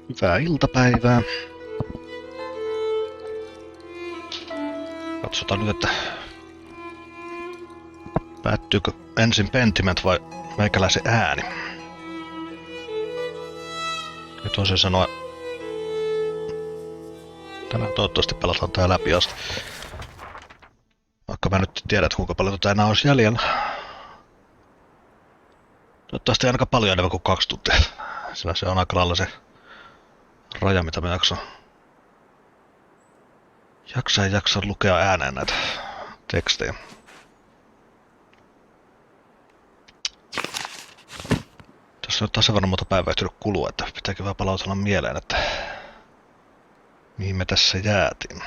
Hyvää iltapäivää. Katsotaan nyt, että päättyykö ensin Pentiment vai meikäläisen ääni. Nyt on se sanoa. Tänään toivottavasti pelataan tää läpi asti. Vaikka mä nyt tiedän, kuinka paljon tätä enää olisi jäljellä. Toivottavasti ainakaan paljon enemmän kuin 2 tuntia. Sillä se on aika lailla se raja, mitä mä jaksa lukea ääneen näitä tekstejä. Tässä on taas sen verran monta päivää ehtinyt kulua, että pitääkin vähän palautella mieleen, että mihin me tässä jäätiin.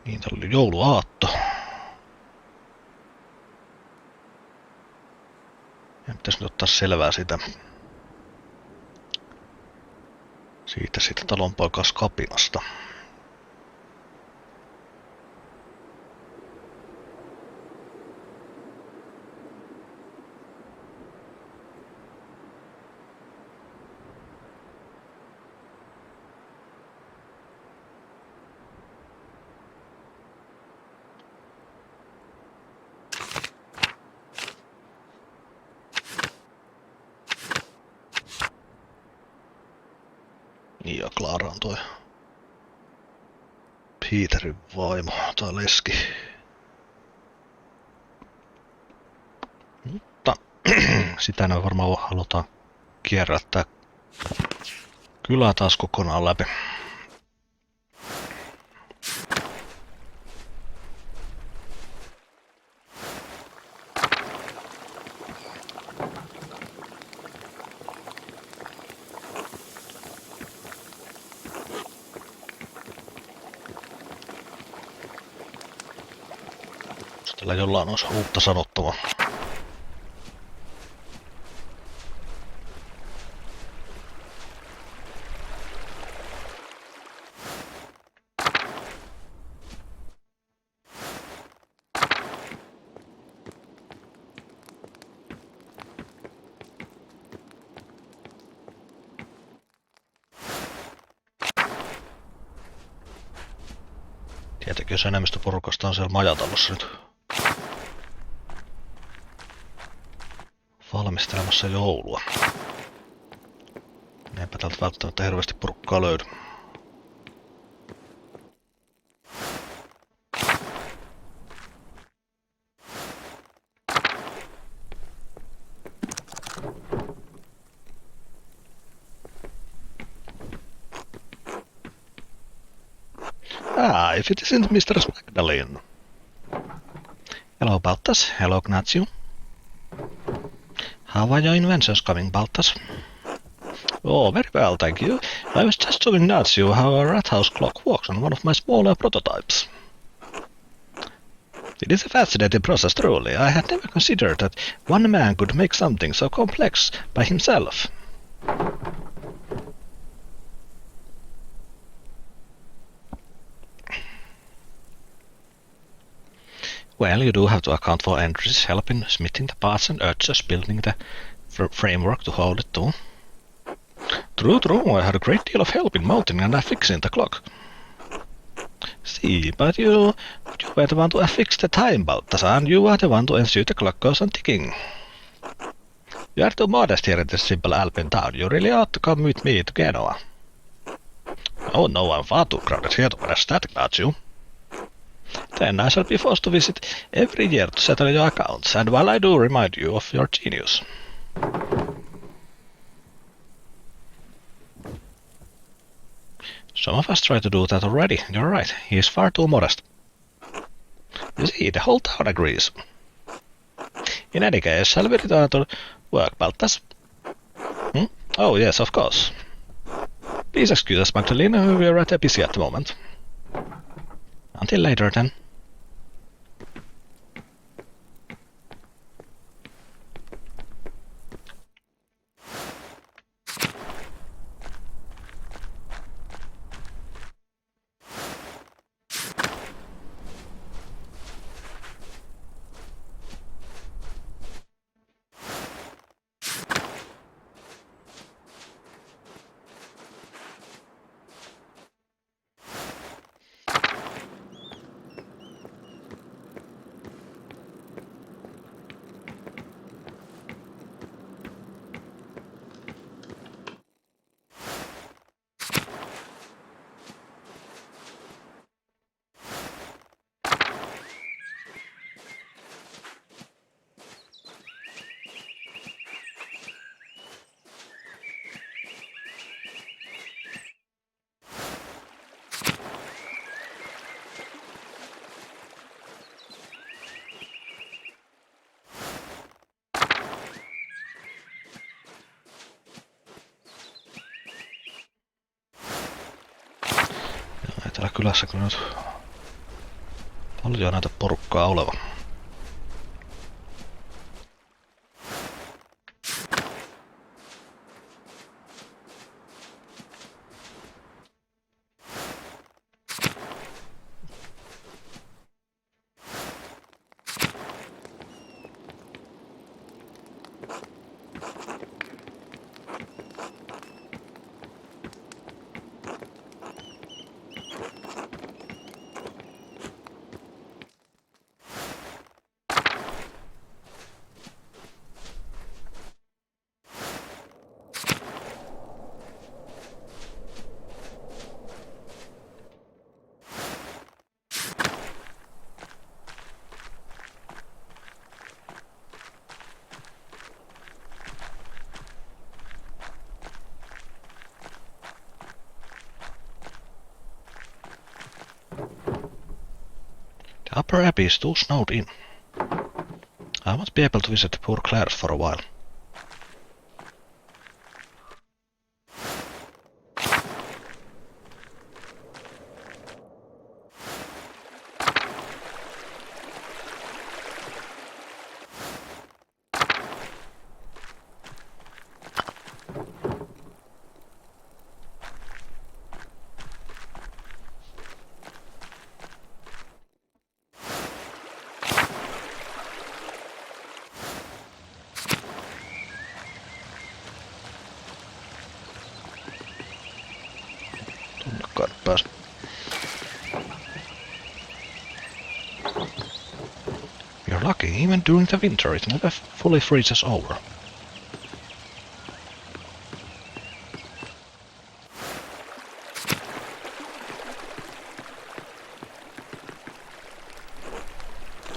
Niin, täällä oli jouluaatto. Ja pitäisi nyt ottaa selvää siitä talonpoikaiskapinasta. Niin ja Klaara on toi Peterin vaimo tai leski. Mutta sitä me varmaan halutaan kierrättää kylä taas kokonaan läpi. Tällä jollain olisi uutta sanottavaa. Tietenkin jos enemmistö porukasta on siellä majatalossa nyt valmistelemassa joulua. Eipä täältä välttämättä hirveästi porukkaa löydy. If it isn't Mr. Magdalene. Hello, Baltas. Hello, Gnazio. How are your inventions coming, Baltas? Oh, very well, thank you. I was just showing Gnazio how a rat house clock works on one of my smaller prototypes. It is a fascinating process, truly. I had never considered that one man could make something so complex by himself. Well, you do have to account for entries, helping smithing the parts and urges, building the framework to hold it too. True, I had a great deal of help in mounting and affixing the clock. See, but you were the one to affix the time, Balthasar, and you are the one to ensure the clock goes on ticking. You are too modest here in this simple Alpine town. You really ought to come with me to Genoa. Oh no, I'm far too crowded here to manage that, Gnazio. Then I shall be forced to visit every year to settle your accounts, and while I do remind you of your genius. Some of us try to do that already, you're right, he is far too modest. You see, the whole town agrees. In any case, shall we return to work, Baltas? Oh yes, of course. Please excuse us, Magdalene, we are rather busy at the moment. Until later, then. kylässä kyllä nyt paljon näitä porukkaa olevan. The upper abbey is too snowed in. I won't be able to visit poor Claire's for a while. Pääs. You're lucky, even during the winter it never fully freezes over.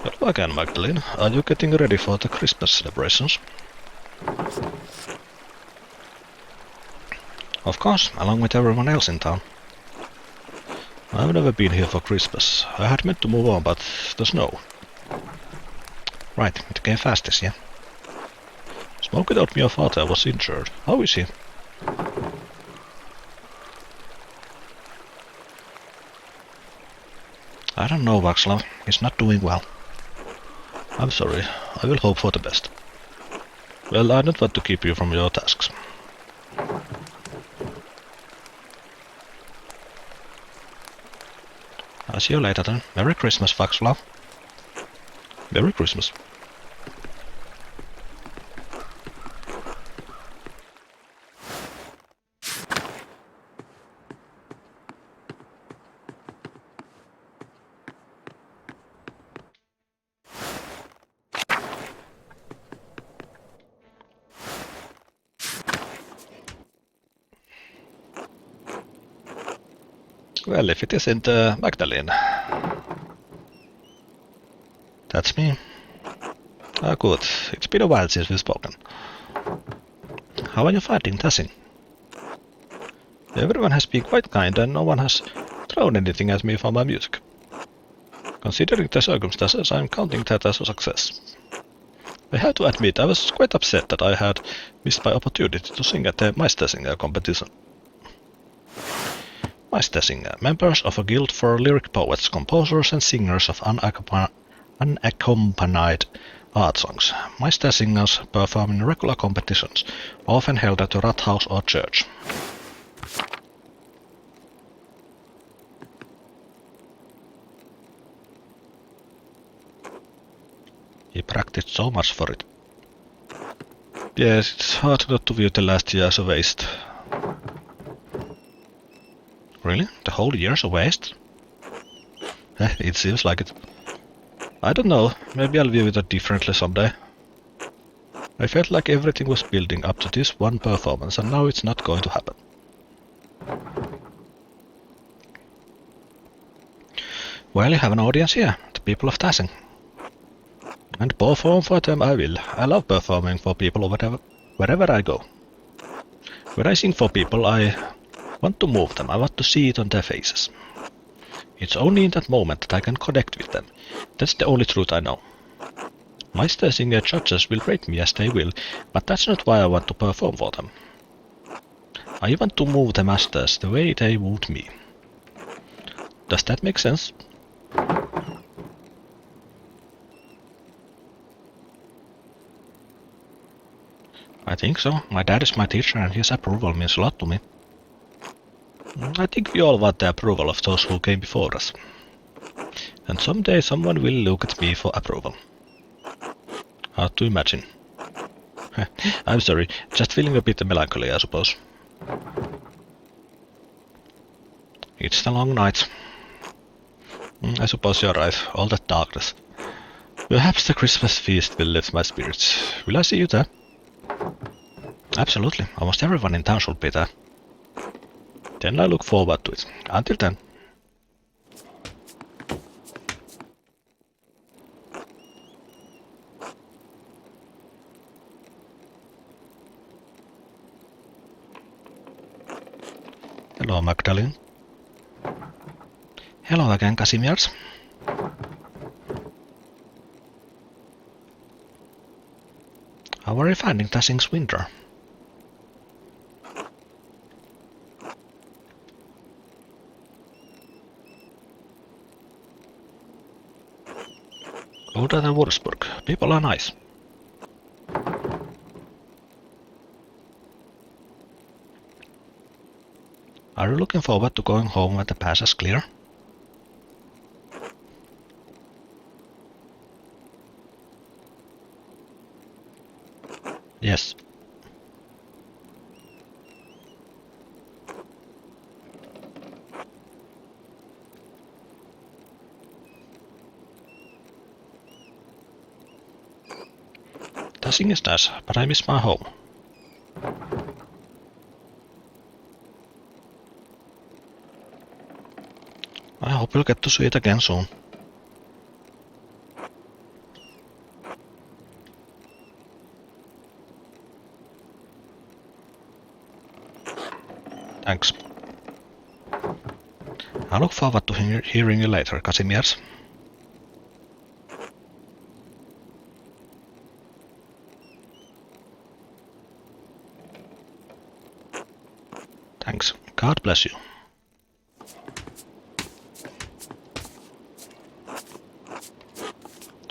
Hello again, Magdalene. Are you getting ready for the Christmas celebrations? Of course, along with everyone else in town. I've never been here for Christmas. I had meant to move on, but the snow. Right, it came fast this year. Smoke without me, your father was injured. How is he? I don't know, Václav. He's not doing well. I'm sorry. I will hope for the best. Well, I don't want to keep you from your tasks. I'll see you later then. Merry Christmas, Václav. Merry Christmas. Well, if it isn't Magdalene. That's me. Ah, good. It's been a while since we've spoken. How are you finding Tassin? Everyone has been quite kind and no one has thrown anything at me for my music. Considering the circumstances, I'm counting that as a success. I have to admit, I was quite upset that I had missed my opportunity to sing at the Meistersinger competition. Meistersinger, members of a guild for lyric poets, composers and singers of unaccompanied art songs. Meistersingers perform in regular competitions, often held at a rathaus or church. He practiced so much for it. Yes, it's hard not to view the last year as a waste. Really? The whole year's a waste? It seems like it. I don't know, maybe I'll view it differently someday. I felt like everything was building up to this one performance and now it's not going to happen. Well, you have an audience here, the people of Tassin. And perform for them I will. I love performing for people wherever I go. When I sing for people, I want to move them, I want to see it on their faces. It's only in that moment that I can connect with them. That's the only truth I know. Meistersinger judges will rate me as they will, but that's not why I want to perform for them. I want to move the masters the way they moved me. Does that make sense? I think so. My dad is my teacher and his approval means a lot to me. I think we all want the approval of those who came before us. And someday someone will look at me for approval. Hard to imagine. I'm sorry, just feeling a bit melancholy, I suppose. It's the long night. I suppose you're right, all that darkness. Perhaps the Christmas feast will lift my spirits. Will I see you there? Absolutely, almost everyone in town should be there. Then I look forward to it. Until then. Hello, Magdalene. Hello again, Casimirs. How are you finding Tassing's winter? Older than Würzburg. People are nice. Are you looking forward to going home when the pass is clear? Yes. Tassing is nice, but I miss my home. I hope we'll get to see it again soon. Thanks. I look forward to hearing you later, Casimirs. Thanks. God bless you.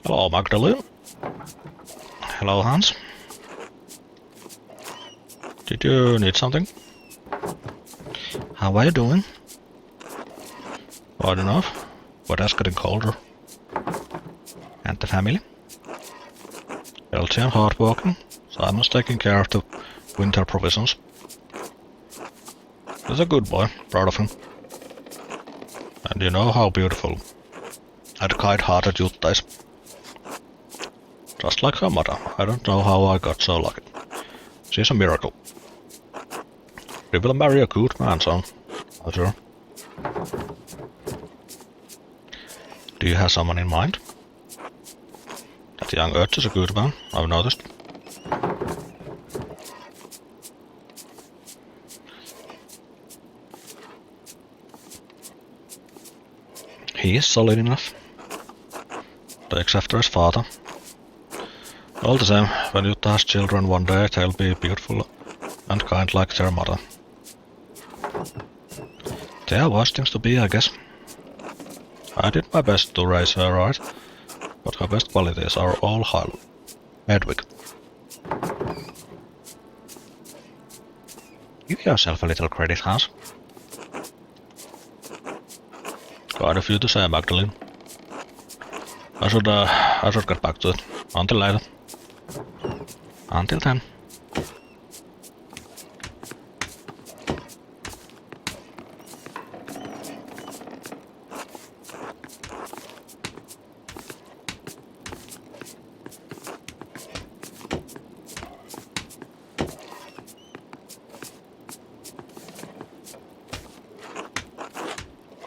Hello, Magdalene. Hello, Hans. Did you need something? How are you doing? Odd enough. Weather's getting colder. And the family? Healthy and hardworking. Simon's taking care of the winter provisions. He's a good boy, proud of him. And you know how beautiful and kind-hearted Jutta is. Just like her mother. I don't know how I got so lucky. She's a miracle. We will marry a good man, son. I'm sure. Do you have someone in mind? That young Ert is a good man, I've noticed. He is solid enough. Takes after his father. All the same, when Jutta has children one day, they'll be beautiful and kind like their mother. They are worse things to be, I guess. I did my best to raise her right, but her best qualities are all high. Hedwig. Give yourself a little credit, Hans. Quite a few to say, Magdalene. I should get back to it. Until later. Until then.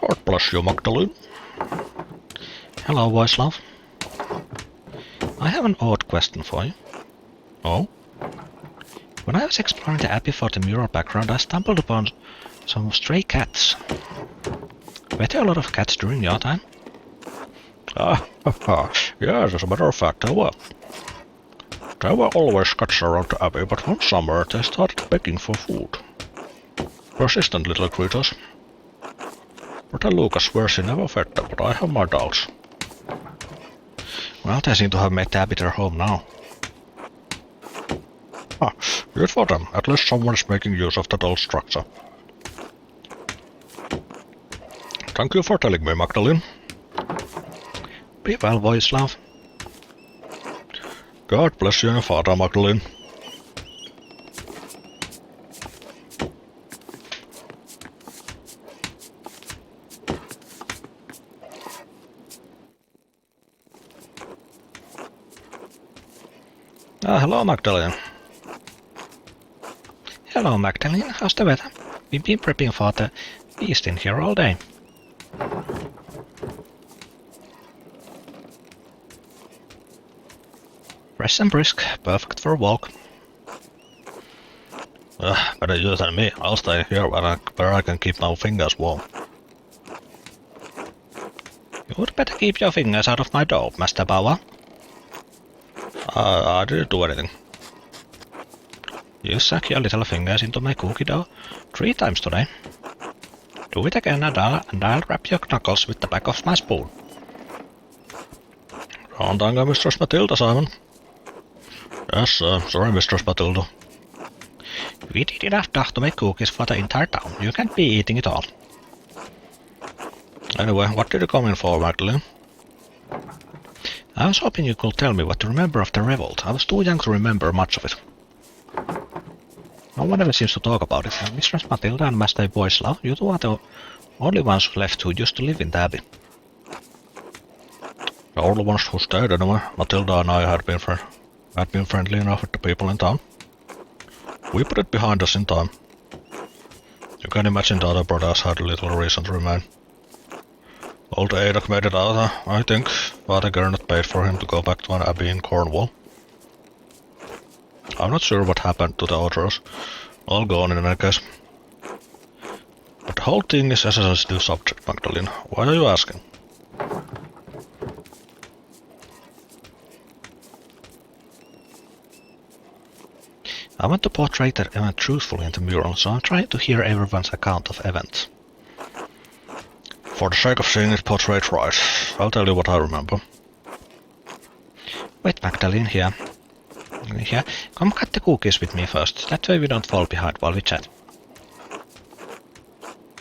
God bless you, Magdalene. Hello, voice love. I have an odd question for you. Oh? When I was exploring the abbey for the mural background, I stumbled upon some stray cats. Were there a lot of cats during your time? Yes, as a matter of fact, there were. There were always cats around the abbey, but one summer they started begging for food. Persistent little creatures. But Father Lucas swears he never fed them, but I have my doubts. Well, they seem to have made the Abbey their home now. Ah, good for them. At least someone is making use of that old structure. Thank you for telling me, Magdalene. Be well, Voislav. God bless you and your father, Magdalene. Hello, Magdalene. Hello, Magdalene. How's the weather? We've been prepping for the feast in here all day. Fresh and brisk, perfect for a walk. Better you than me. I'll stay here where I can keep my fingers warm. You'd better keep your fingers out of my dough, Master Bower. I didn't do anything. You suck your little fingers into my cookie dough 3 times today. Do it again and I'll wrap your knuckles with the back of my spoon. Don't anger Mistress Matilda, Simon. Yes, sorry, Mistress Matilda. We did enough dough to make cookies for the entire town. You can't be eating it all. Anyway, what did you come in for, Magdalene? I was hoping you could tell me what you remember of the revolt. I was too young to remember much of it. No one ever seems to talk about it. Mistress Matilda and Master Voislav, you two are the only ones left who used to live in the Abbey. The only ones who stayed anyway. Matilda and I had been friendly enough with the people in town. We put it behind us in time. You can imagine the other brothers had little reason to remain. Old Adak made it out, I think. Father Gernot paid for him to go back to an abbey in Cornwall. I'm not sure what happened to the others. All gone in any case. But the whole thing is a sensitive subject, Magdalene. Why are you asking? I want to portray that event truthfully in the mural, so I'm trying to hear everyone's account of events. For the sake of seeing it portrayed right, I'll tell you what I remember. Wait, Magdalene, here. Here, come cut the cookies with me first. That way we don't fall behind while we chat.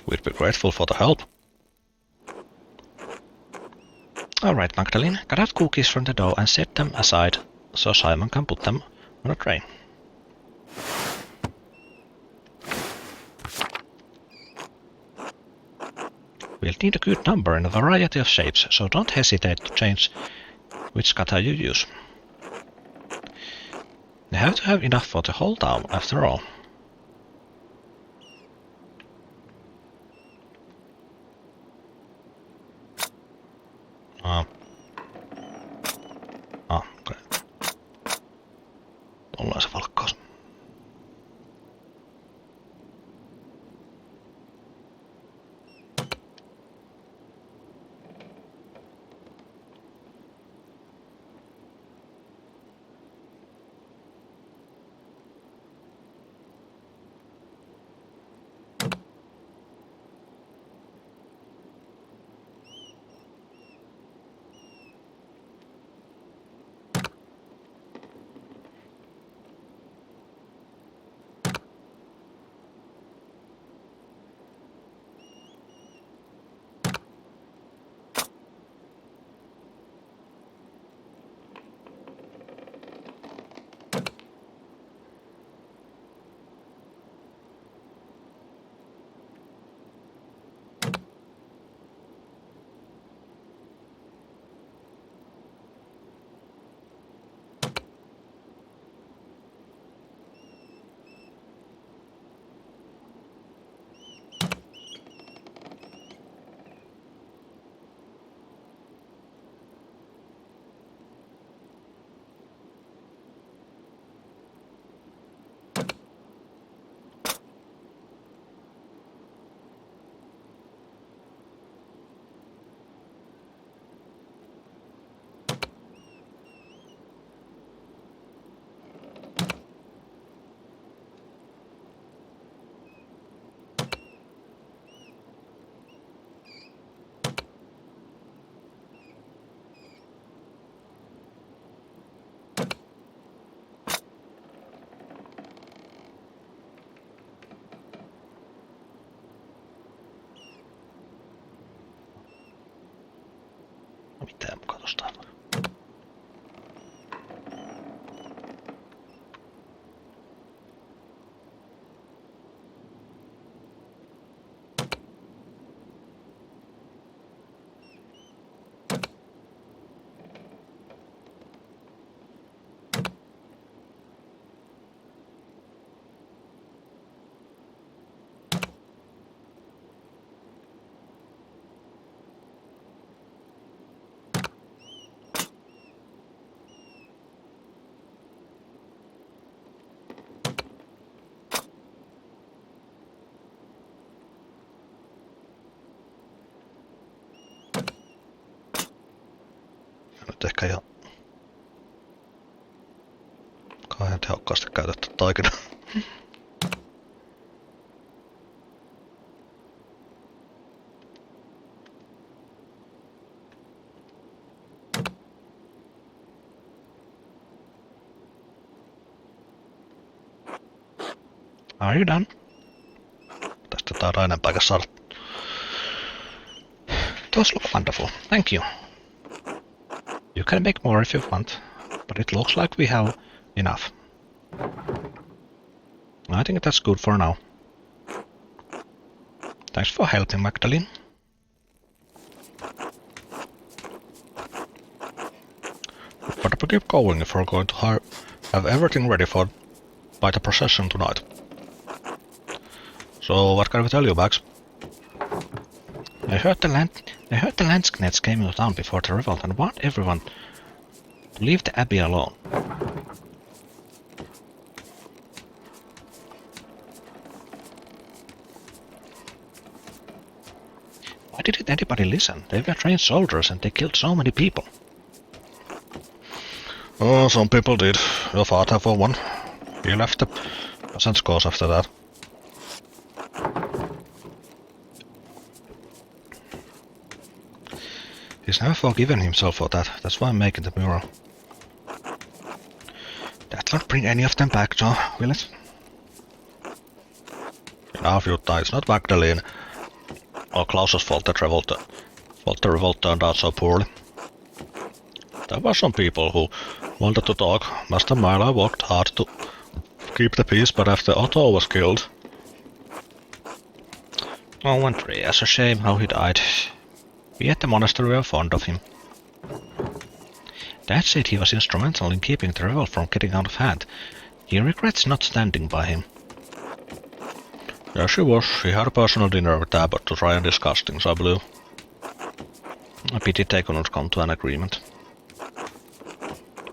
We'd be grateful for the help. Alright, Magdalene, cut out cookies from the dough and set them aside so Simon can put them on a tray. We'll need a good number in a variety of shapes, so don't hesitate to change which cutter you use. You have to have enough for the whole town, after all. Okei. Ollaan se valkkaus. Mitä mukaan tosta? Nyt ehkä ihan kauhean tehokkaasti käytetty taikina. Are you done? Tästä taidaan enempääkä saada. Those look wonderful. Thank you. You can make more if you want, but it looks like we have enough. I think that's good for now. Thanks for helping, Magdalene. But we keep going if we're going to have everything ready by the procession tonight. So, what can we tell you, Max? I heard the Landsknets came into town before the revolt and warned everyone to leave the abbey alone. Why didn't anybody listen? They were trained soldiers and they killed so many people. Oh, some people did. Your father for one. He left the peasants' cause after that. He's never forgiven himself for that. That's why I'm making the mural. That won't bring any of them back, Joe, will it? Enough, Jutta. It's not Magdalene or Klaus's fault that the revolt turned out so poorly. There were some people who wanted to talk. Master Milo worked hard to keep the peace, but after Otto was killed... Oh, Andreas, a shame how he died. We at the monastery were fond of him. Dad said he was instrumental in keeping the revolt from getting out of hand. He regrets not standing by him. Yes, he was. He had a personal dinner with Abbott to try and discuss things, I believe. A pity they couldn't come to an agreement.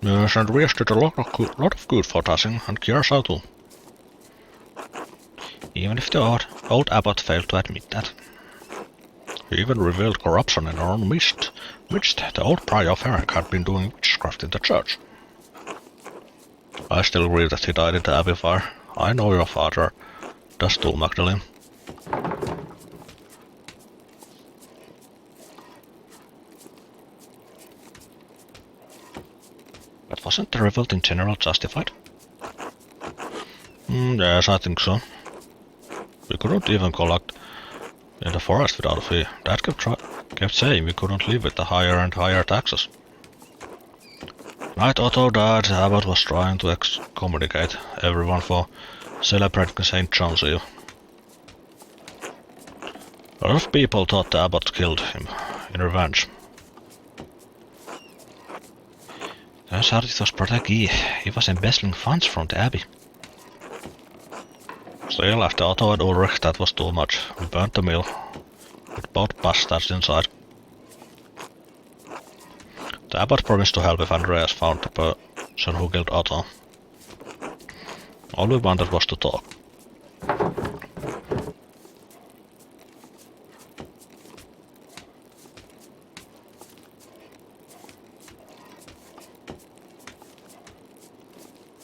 Yes, and Reese did a lot of good for Tassing, and Kiersa too. Even if the old Abbot failed to admit that. He even revealed corruption in our own midst. The old Prior of Herrick had been doing witchcraft in the church. I still grieve that he died in the abbey fire. I know your father does too, Magdalene. But wasn't the revolt in general justified? Yes, I think so. We couldn't even collect in the forest without a fee. Dad kept saying we couldn't live with the higher and higher taxes. Night Otto died, the abbot was trying to excommunicate everyone for celebrating St. John's Eve. A lot of people thought the abbot killed him in revenge. Turns out it was Protegi. He was embezzling funds from the abbey. Still, after Otto and Ulrich, that was too much. We burnt the mill, with both bastards inside. The abbot promised to help if Andreas found the person who killed Otto. All we wanted was to talk.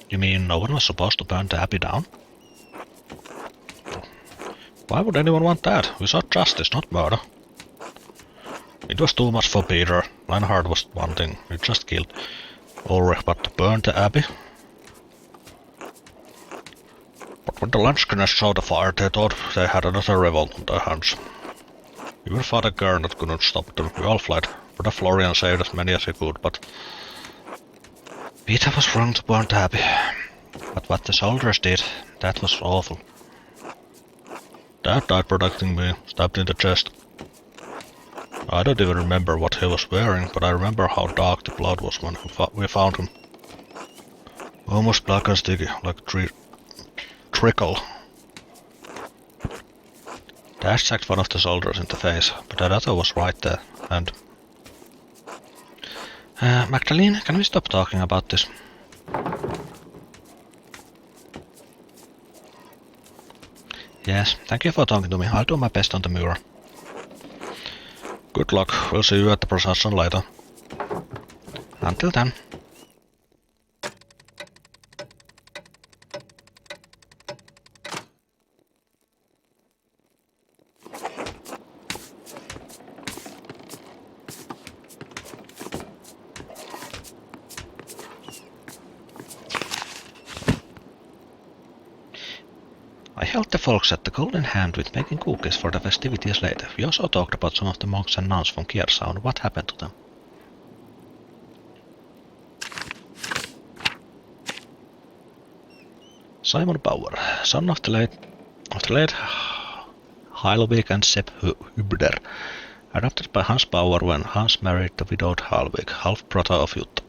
You mean no one was supposed to burn the abbey down? Why would anyone want that? We sought justice, not murder. It was too much for Peter. Lionheart was one thing. We just killed Ulrich, but to burn the abbey? But when the Landsknets saw the fire, they thought they had another revolt on their hands. Even Father Gernot couldn't stop them. We all fled. Brother Florian saved as many as he could, but Peter was wrong to burn Abby. But what the soldiers did, that was awful. Dad died protecting me, stabbed in the chest. I don't even remember what he was wearing, but I remember how dark the blood was when we found him. Almost black and sticky, like a trickle. Dash sacked one of the soldiers in the face, but the other was right there, and... Magdalene, can we stop talking about this? Yes, thank you for talking to me. I'll do my best on the mirror. Good luck. We'll see you at the procession later. Until then. I helped the folks at the Golden Hand with making cookies for the festivities later. We also talked about some of the monks and nuns from Kiersau and what happened to them. Simon Bauer, son of the late Heilwig and Sepp Hübner, adopted by Hans Bauer when Hans married the widowed Heilwig, half-brother of Jutta.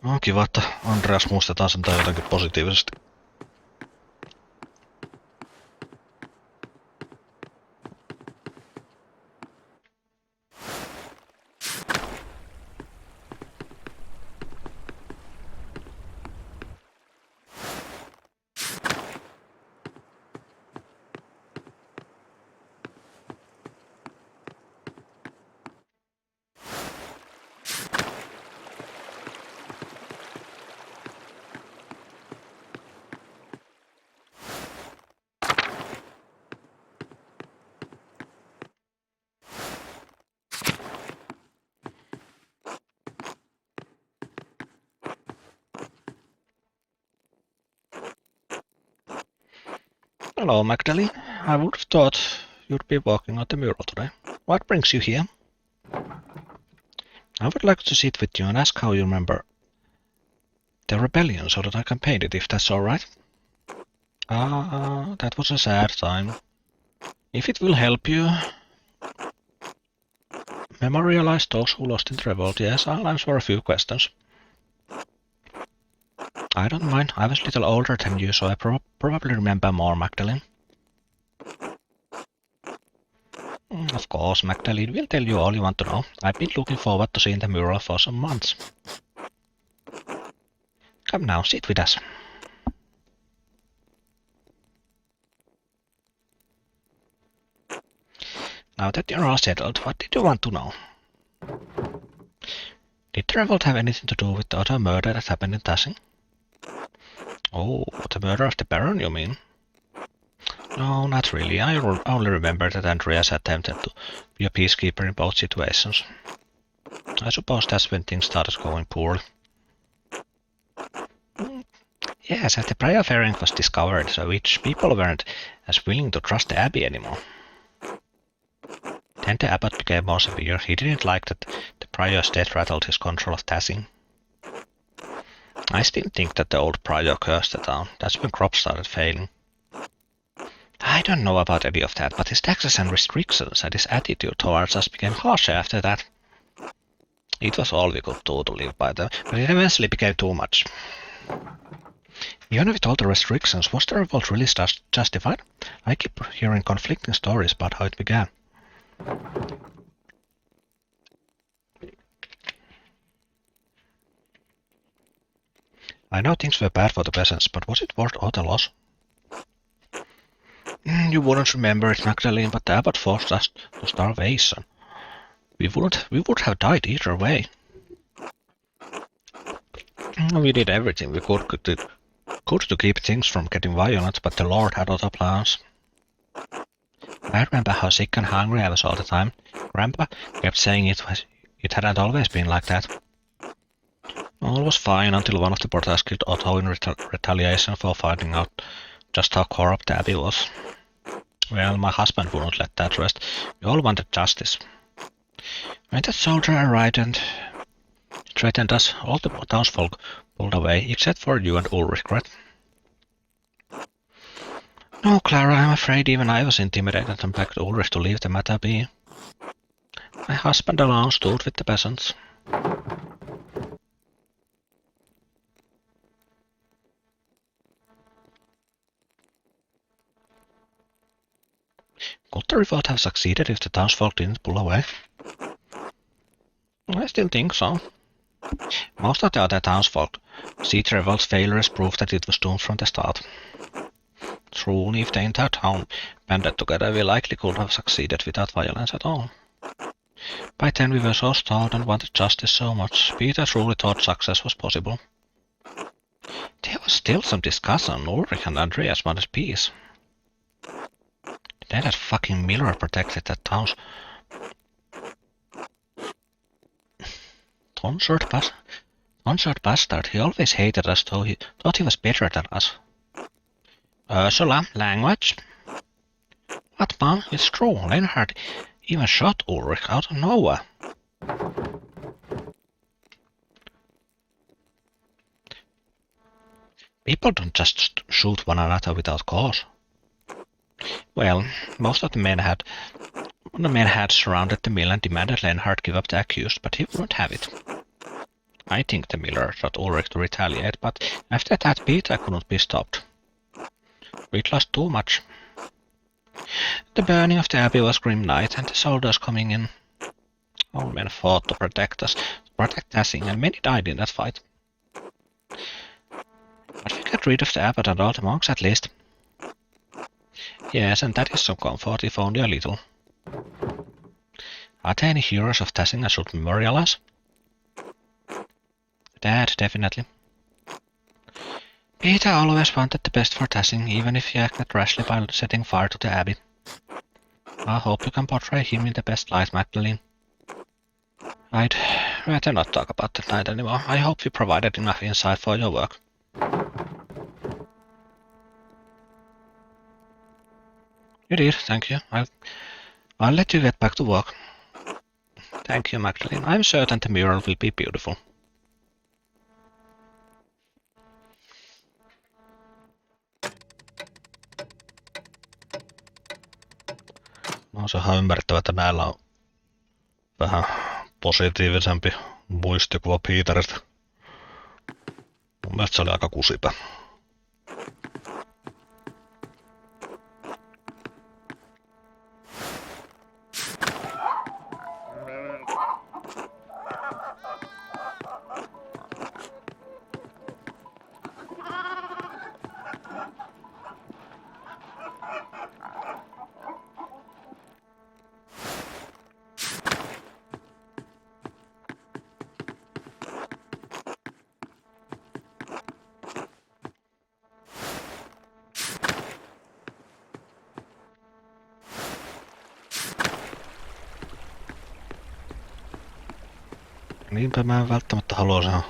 On kiva, että Andreas muistetaan sen tai jotenkin positiivisesti. Hello, Magdalene. I would have thought you'd be walking on the mural today. What brings you here? I would like to sit with you and ask how you remember the rebellion so that I can paint it, if that's alright. That was a sad time. If it will help you memorialize those who lost in the revolt, yes, I'll answer a few questions. I don't mind. I was a little older than you, so I probably remember more, Magdalene. Of course, Magdalene will tell you all you want to know. I've been looking forward to seeing the mural for some months. Come now, sit with us. Now that you're all settled, what did you want to know? Did the revolt have anything to do with the other murder that happened in Tassing? Oh, the murder of the Baron, you mean? No, not really. I only remember that Andreas attempted to be a peacekeeper in both situations. I suppose that's when things started going poorly. Yes, as the prior variant was discovered, so which people weren't as willing to trust the abbey anymore. Then the abbot became more severe. He didn't like that the prior's death rattled his control of Tassing. I still think that the old prior cursed the town. That's when crops started failing. I don't know about any of that, but his taxes and restrictions and his attitude towards us became harsher after that. It was all we could do to live by them, but it eventually became too much. Even with all the restrictions, was the revolt really justified? I keep hearing conflicting stories about how it began. I know things were bad for the peasants, but was it worth all the loss? You wouldn't remember it, Magdalene, but the abbot forced us to starvation. We would have died either way. We did everything we could to keep things from getting violent, but the Lord had other plans. I remember how sick and hungry I was all the time. Grandpa kept saying it hadn't always been like that. All was fine until one of the porters killed Otto in retaliation for finding out just how corrupt the Abbey was. Well, my husband wouldn't let that rest. We all wanted justice. When that soldier arrived and threatened us, all the townsfolk pulled away, except for you and Ulrich, right? No, Clara, I'm afraid even I was intimidated and begged Ulrich to leave the matter be. My husband alone stood with the peasants. Could the revolt have succeeded if the townsfolk didn't pull away? I still think so. Most of the other townsfolk see the revolt's failure as proof that it was doomed from the start. Truly, if the entire town banded together, we likely could have succeeded without violence at all. By then we were so stalled and wanted justice so much, Peter truly thought success was possible. There was still some discussion on Ulrich and Andreas wanted peace. Then that fucking Miller protected that town's tonsured bastard. He always hated us, though he thought he was better than us. Ursula, language? What, Mom? It's true. Leonhard even shot Ulrich out of nowhere. People don't just shoot one another without cause. Well, most of the men had surrounded the mill and demanded Leonhard give up the accused, but he wouldn't have it. I think the miller shot Ulrich to retaliate, but after that Peter couldn't be stopped. We'd lost too much. The burning of the abbey was grim night, and the soldiers coming in. All men fought to protect us, to protect Tassing, and many died in that fight. But we got rid of the abbot and all the monks at least. Yes, and that is some comfort, if only a little. Are there any heroes of Tassing I should memorialize? Dad, definitely. Peter always wanted the best for Tassing, even if he acted rashly by setting fire to the abbey. I hope you can portray him in the best light, Magdalene. I'd rather not talk about that night anymore. I hope we provided enough insight for your work. You did, thank you. I'll let you get back to work. Thank you, Magdalene. I'm certain the mural will be beautiful. No, se on ihan ymmärrettävä, että näillä on vähän positiivisempi muistikuva Peteristä. Mun mielestä se oli aika kusipä. Niinpä mä en välttämättä halua sen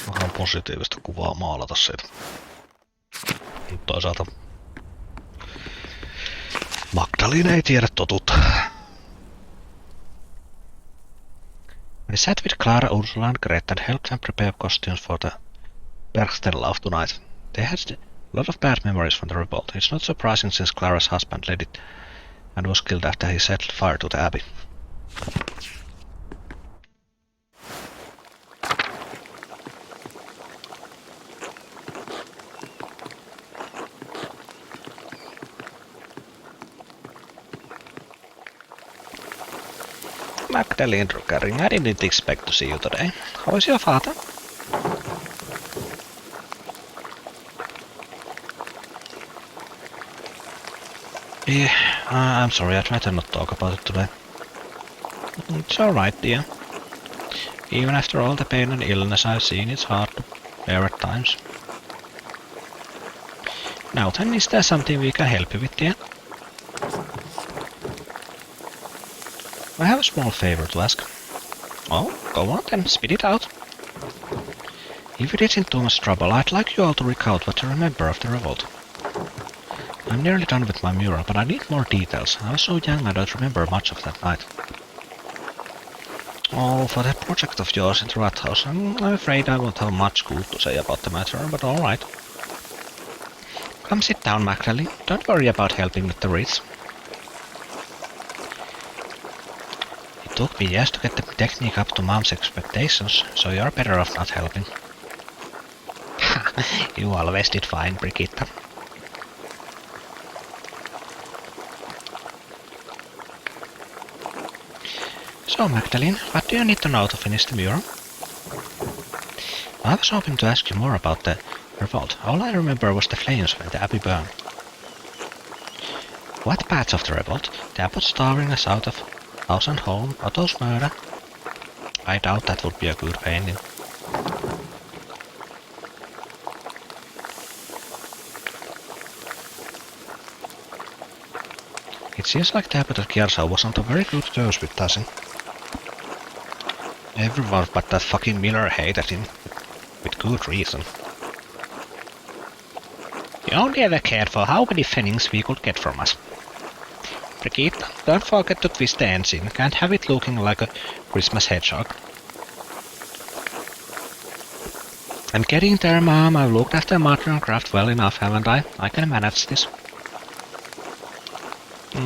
vähän positiivista kuvaa maalata siitä. Mutta toisaalta Magdalene ei tiedä totuutta. We sat with Clara, Ursula and Greta and helped them prepare costumes for the Bergstenlauf tonight. They had a lot of bad memories from the revolt. It's not surprising since Clara's husband led it and was killed after he set fire to the abbey. Magdalene Druckering, I didn't expect to see you today. How is your father? Yeah, I'm sorry, I tried to not talk about it today. It's alright, dear. Even after all the pain and illness I've seen, it's hard to bear at times. Now then, is there something we can help you with, dear? I have a small favor to ask. Oh, go on then, spit it out. If it isn't too much trouble, I'd like you all to recount what you remember of the revolt. I'm nearly done with my mural, but I need more details. I was so young I don't remember much of that night. Oh, for that project of yours in the rat house, I'm afraid I won't have much good to say about the matter, but alright. Come sit down, Magdalene. Don't worry about helping with the wreaths. It took me years to get the technique up to Mom's expectations, so you're better off not helping. You always did fine, Brigitte. So, Magdalene, what do you need to know to finish the mural? I was hoping to ask you more about the revolt. All I remember was the flames when the abbey burned. What parts of the revolt? The abbot starving us out of house and home, Otto's murder? I doubt that would be a good painting. It seems like the abbot of Kiersau was on the very good terms with Tassin. Everyone but that fucking Miller hated him, with good reason. He only ever cared for how many pfennigs we could get from us. Brigitte, don't forget to twist the ends in, can't have it looking like a Christmas hedgehog. I'm getting there, Mom. I've looked after modern craft well enough, haven't I? I can manage this.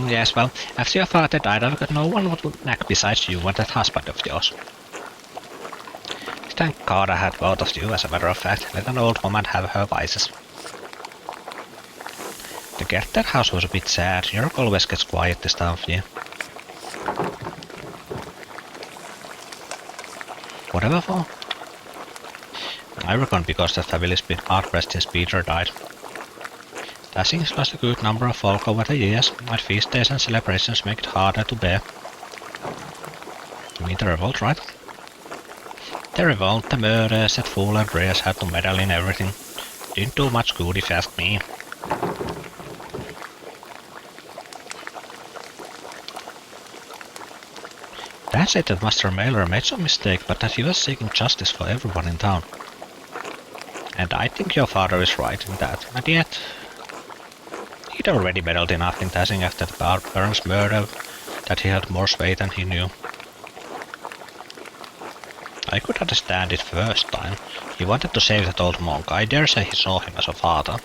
Yes, well, after your father died, I've got no one would knack besides you and that husband of yours. Thank God I had both of you, as a matter of fact. Let an old woman have her vices. The Gerter house was a bit sad. Jörg always gets quiet this time of year. Whatever for? I reckon because that family's been hard-pressed since Peter died. Tassing's lost a good number of folk over the years, and feast days and celebrations make it harder to bear. You mean the revolt, right? The revolt, the murders, that fool Andreas had to meddle in everything. Didn't do much good if you ask me. Dad said that Master Mailer made some mistake, but that he was seeking justice for everyone in town. And I think your father is right in that, and yet... He'd already meddled enough in Tassing after the Baron's murder that he had more sway than he knew. I could understand it first time. He wanted to save that old monk. I dare say he saw him as a father.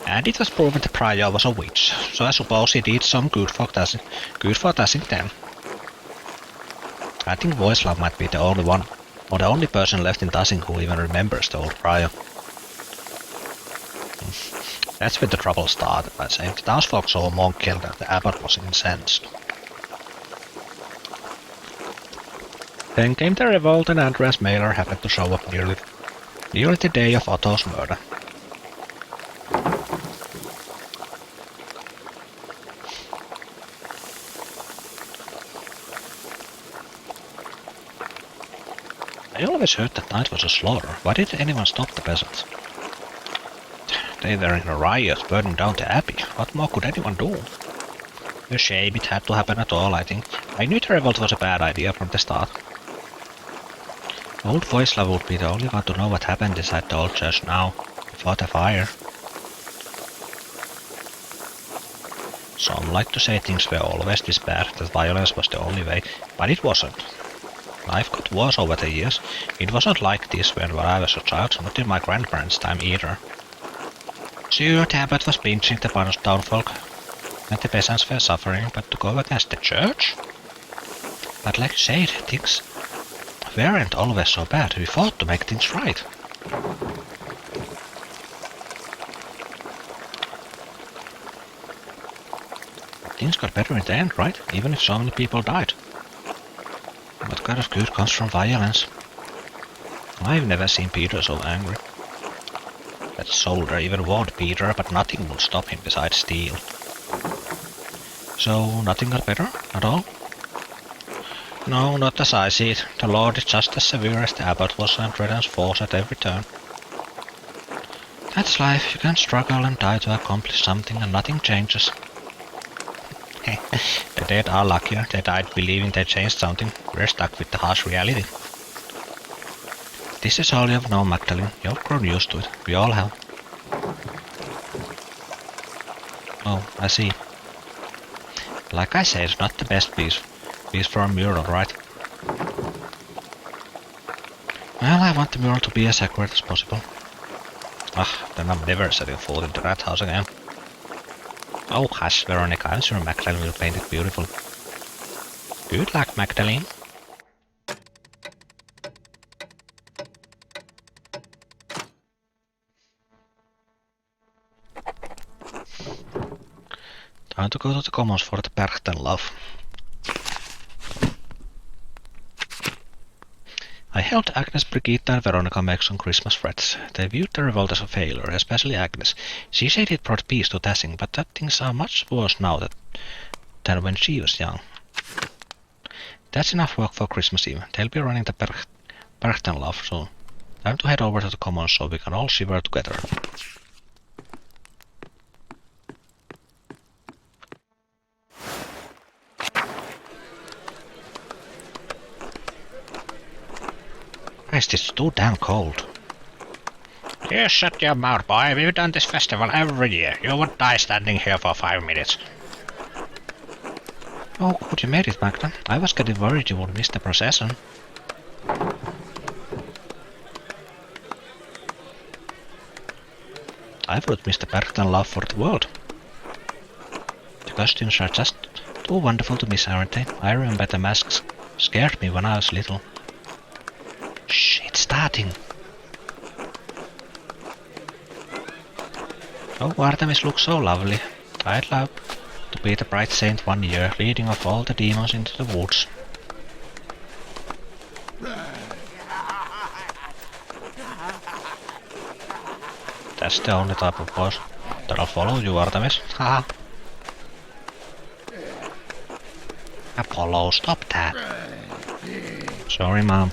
And it was proven the prior was a witch, so I suppose he did some good for Tassing then. I think Voislav might be the only one, or the only person left in Tassing who even remembers the old prior. That's where the trouble started, I say. The townsfolk saw a monk killed and the abbot was incensed. Then came the revolt and Andreas Mailer happened to show up nearly the day of Otto's murder. I always heard that night was a slaughter. Why didn't anyone stop the peasants? They were in a riot, burning down the abbey. What more could anyone do? A shame it had to happen at all, I think. I knew the revolt was a bad idea from the start. Old Voislav would be the only one to know what happened inside the old church now, before the fire. Some like to say things were always this bad, that violence was the only way, but it wasn't. Life got worse over the years. It wasn't like this when I was a child, not in my grandparents' time either. Sure, the abbot was pinching the townfolk, and the peasants were suffering, but to go against the church? But like you said, things weren't always so bad. We fought to make things right. Things got better in the end, right? Even if so many people died. What kind of good comes from violence? I've never seen Peter so angry. That soldier even warned Peter, but nothing would stop him besides steel. So, nothing got better at all? No, not as I see it. The Lord is just as severe as the abbot was and threatens force at every turn. That's life. You can struggle and die to accomplish something and nothing changes. The dead are luckier. They died believing they changed something. We're stuck with the harsh reality. This is all you've known, Magdalene. You've grown used to it. We all have. Oh, I see. Like I said, it's not the best piece for a mural, right? Well, I want the mural to be as accurate as possible. Ah, then I'm never setting foot into that house again. Oh, hush, Veronica, I'm sure Magdalene will paint it beautiful. Good luck, Magdalene. Time to go to the commons for the Berchtenlauf. I helped Agnes, Brigitte and Veronica make some Christmas wreaths. They viewed the revolt as a failure, especially Agnes. She said it brought peace to Tassing, but that things are much worse now than when she was young. That's enough work for Christmas Eve. They'll be running the Berchtenlauf soon. Time to head over to the commons so we can all shiver together. Christ, it's too damn cold. You shut your mouth, boy. We've done this festival every year. You would die standing here for 5 minutes. Oh, good, you made it, Magda. I was getting worried you would miss the procession. I would miss the Berchtenlauf for the world. The costumes are just too wonderful to miss, aren't they? I remember the masks scared me when I was little. Shh, it's starting. Oh, Artemis looks so lovely. I'd love to be the bright saint one year, leading off all the demons into the woods. That's the only type of boss that'll follow you, Artemis. Haha. Apollo, stop that. Sorry, Mom.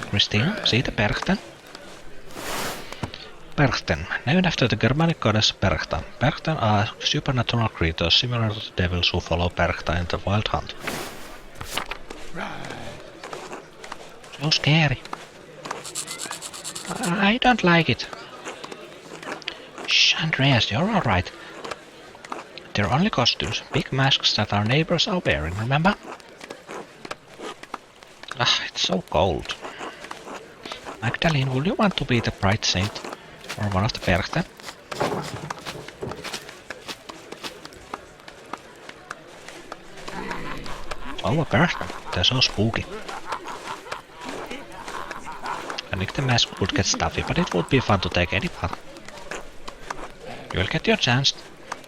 Christine, see the Berchten? Berchten, named after the Germanic goddess Berchta. Berchten are supernatural creatures similar to the devils who follow Berchta in the wild hunt. So scary. I don't like it. Shh, Andreas, you're alright. They're only costumes, big masks that our neighbors are wearing, remember? Ah, it's so cold. Magdalene, would you want to be the bright saint? Or one of the Berchten? Oh, a Berchten. They're so spooky. I think the mask would get stuffy, but it would be fun to take any part. You'll get your chance.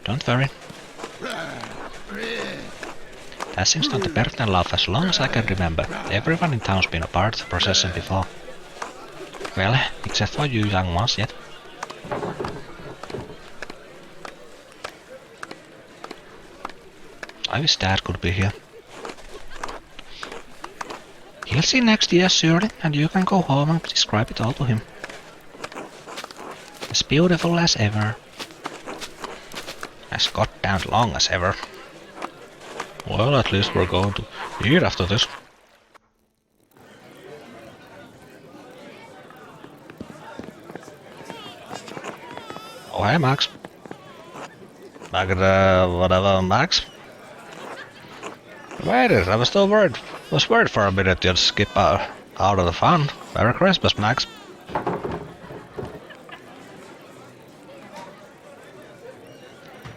Don't worry. Tassing's done the Berchtenlauf as long as I can remember. Everyone in town's been a part of the procession before. Well, except for you young ones yet. I wish Dad could be here. He'll see next year, surely, and you can go home and describe it all to him. As beautiful as ever. As goddamn long as ever. Well, at least we're going to eat after this. Oh, hey, Max. Whatever, Max. Wait, I was still worried. Was worried for a minute you'd skip out of the fun. Merry Christmas, Max.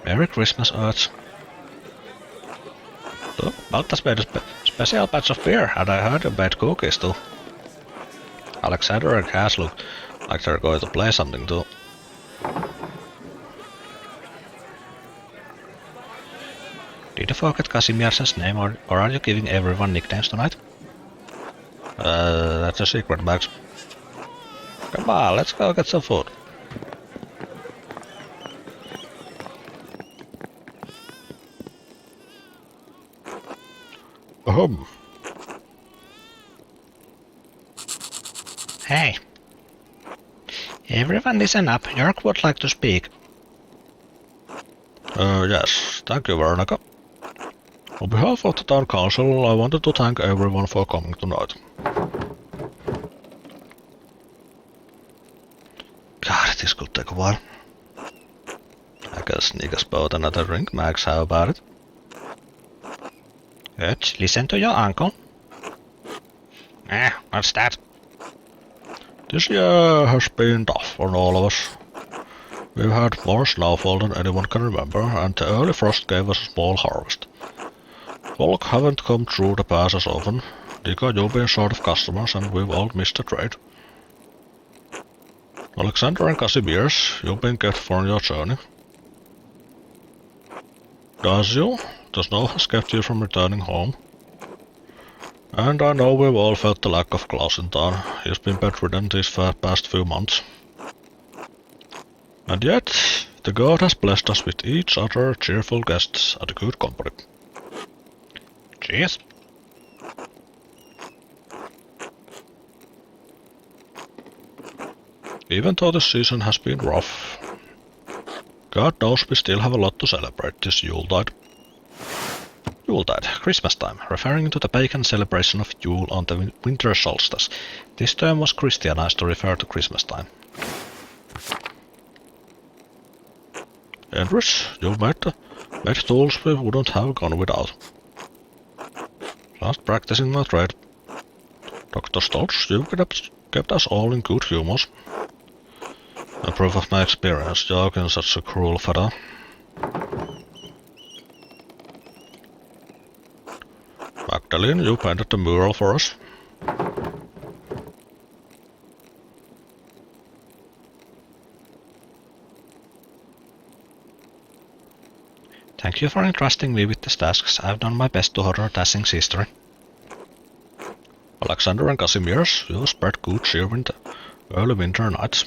Merry Christmas, Earth. So, Baltas made a special batch of beer, and I heard you made cookies too. Alexander and Cass look like they're going to play something too. Did you forget Casimir's name, or are you giving everyone nicknames tonight? That's a secret, Max. Come on, let's go get some food. Hey. Everyone listen up. Jörg would like to speak. Yes. Thank you, Veronica. On behalf of the Town Council, I wanted to thank everyone for coming tonight. this could take a while. I can sneak us both another drink, Max, how about it? Good, listen to your uncle. What's that? This year has been tough on all of us. We've had more snowfall than anyone can remember, and the early frost gave us a small harvest. Folk haven't come through the pass as often. Dika, you've been short of customers, and we've all missed the trade. Alexander and Casimirs, you've been kept from your journey. Dazio, the snow has kept you from returning home. And I know we've all felt the lack of Klaus in town. He's been bedridden these past few months. And yet, the god has blessed us with each other cheerful guests and a good company. Cheers! Even though the season has been rough, God knows we still have a lot to celebrate this Yuletide. Yuletide, Christmas time, referring to the pagan celebration of Yule on the winter solstice. This term was Christianized to refer to Christmas time. Andres, you've made tools we wouldn't have gone without. Just practicing my trade. Dr. Stoltz, you've kept us all in good humors. A proof of my experience joking such a cruel fella. Magdalene, you painted the mural for us. Thank you for entrusting me with these tasks. I've done my best to honor Dashing's history. Alexander and Casimirs, you spread good cheer in the early winter nights.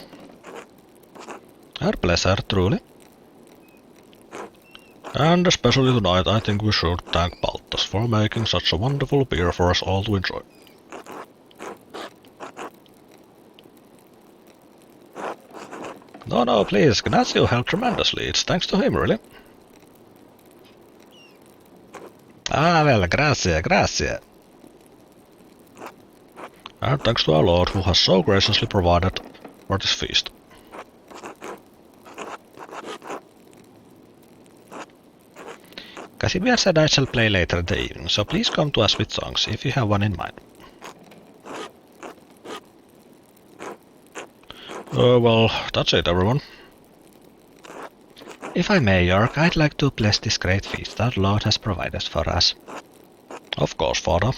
A pleasure, truly. And especially tonight, I think we should thank Baltas for making such a wonderful beer for us all to enjoy. No, please, Ignacio helped tremendously. It's thanks to him, really. Ah, well, grazie. And thanks to our Lord, who has so graciously provided for this feast. Casimir said I shall play later in the evening, so please come to us with songs, if you have one in mind. Well, that's it, everyone. If I may, York, I'd like to bless this great feast our Lord has provided for us. Of course, Father.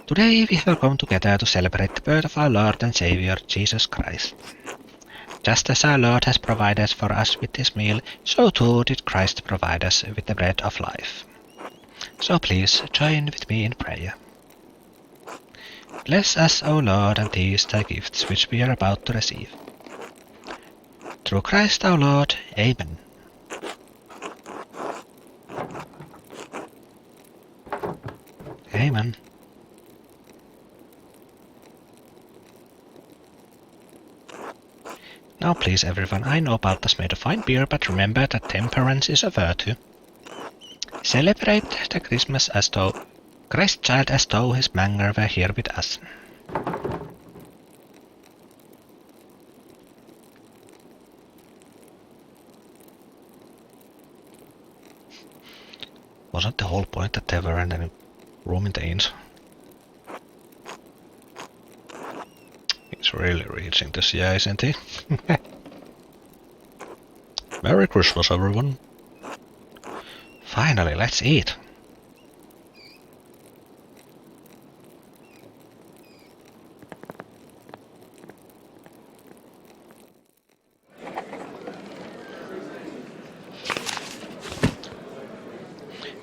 Today we have come together to celebrate the birth of our Lord and Saviour, Jesus Christ. Just as our Lord has provided for us with this meal, so too did Christ provide us with the bread of life. So please join with me in prayer. Bless us, O Lord, and these thy gifts which we are about to receive. Through Christ our Lord. Amen. Amen. Now please everyone, I know Baltas made a fine beer, but remember that temperance is a virtue. Celebrate the Christmas as though Christ child as though his manger were here with us. Wasn't the whole point that there weren't any room in the inns? He's really reaching this year, isn't he? Merry Christmas, everyone. Finally, let's eat.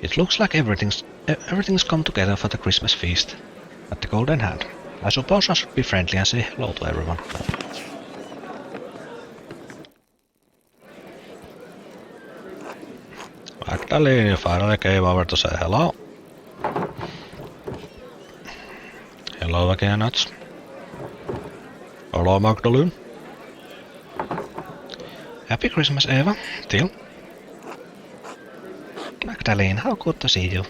It looks like everything's come together for the Christmas feast at the Golden Hand. I suppose I should be friendly and say hello to everyone. Magdalene finally came over to say hello. Hello again, Nuts. Hello, Magdalene. Happy Christmas, Eva. Till. Magdalene, how good to see you.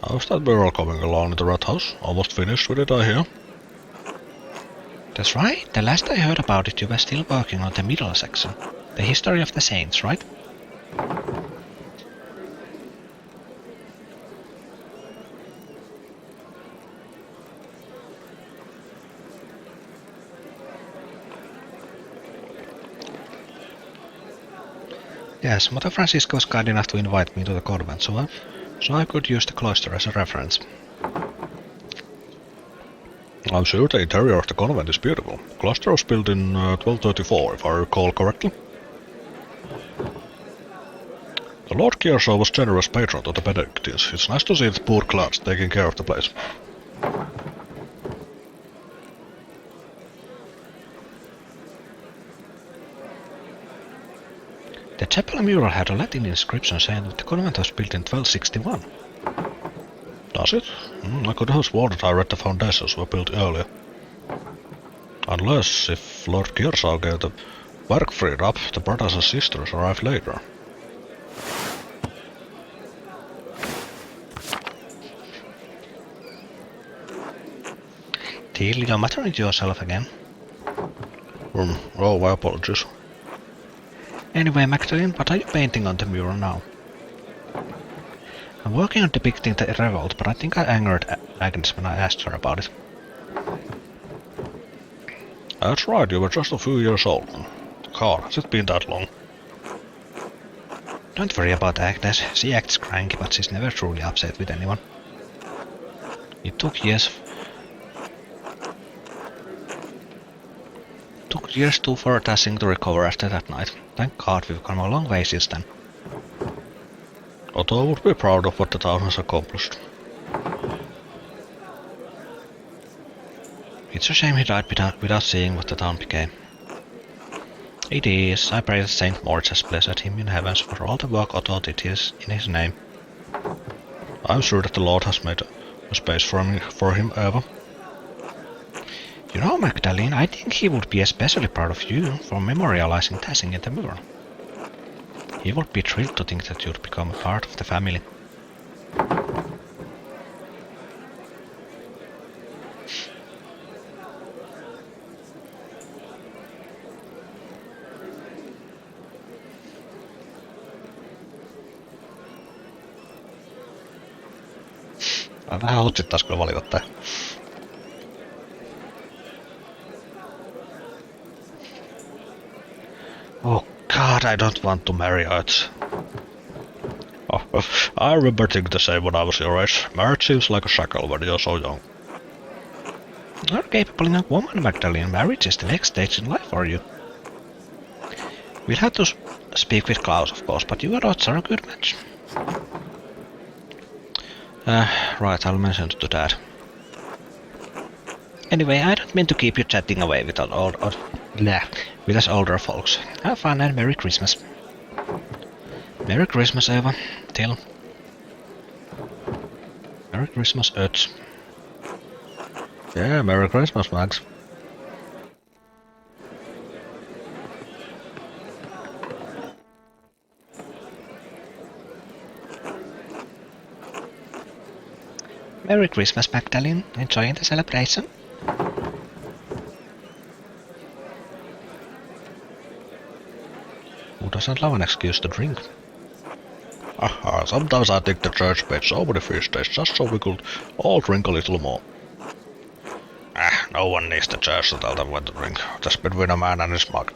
How's that mural coming along in the rat house? Almost finished with it, I hear. That's right. The last I heard about it, you were still working on the middle section. The history of the saints, right? Yes, Mother Francisca was kind enough to invite me to the convent, so I could use the cloister as a reference. I'm sure the interior of the convent is beautiful. The cloister was built in 1234, if I recall correctly. The Lord Kierso was generous patron to the Benedictines. It's nice to see the poor clowns taking care of the place. The chapel mural had a Latin inscription saying that the convent was built in 1261. Does it? I could have sworn that I read the foundations were built earlier. Unless, if Lord Kierso gave the work freed up, the brothers and sisters arrived later. Till you're muttering to yourself again. Oh, my apologies. Anyway, Magdalene, what are you painting on the mural now? I'm working on depicting the revolt, but I think I angered Agnes when I asked her about it. That's right, you were just a few years old. God, has it been that long? Don't worry about Agnes. She acts cranky, but she's never truly upset with anyone. It took years too for Dashing to recover after that night. Thank God we've come a long way since then. Otto would be proud of what the town has accomplished. It's a shame he died without seeing what the town became. It is. I pray that Saint Moritz has blessed him in heavens for all the work Otto did in his name. I'm sure that the Lord has made a space for him ever. You know, Magdalene, I think he would be especially proud of you for memorializing Dashing in the mural. He would be thrilled to think that you'd become a part of the family. Vähän otsittais kyllä valita tää. Oh God, I don't want to marry it. I remember thinking the same when I was your age. Marriage seems like a shackle when you're so young. You're a capable enough woman, Magdalene. Marriage is the next stage in life for you. We'll have to speak with Klaus, of course, but you and Otto are a good match. Right, I'll mention it to Dad. Anyway, I don't mean to keep you chatting away with us older folks. Have fun and Merry Christmas. Merry Christmas, Eva. Till. Merry Christmas, Ötz. Yeah, Merry Christmas, Max. Merry Christmas, Magdalene. Enjoying the celebration? Who doesn't love an excuse to drink? Sometimes I think the church made so many feast days just so we could all drink a little more. No one needs the church to tell them when to drink. That's between a man and his mug.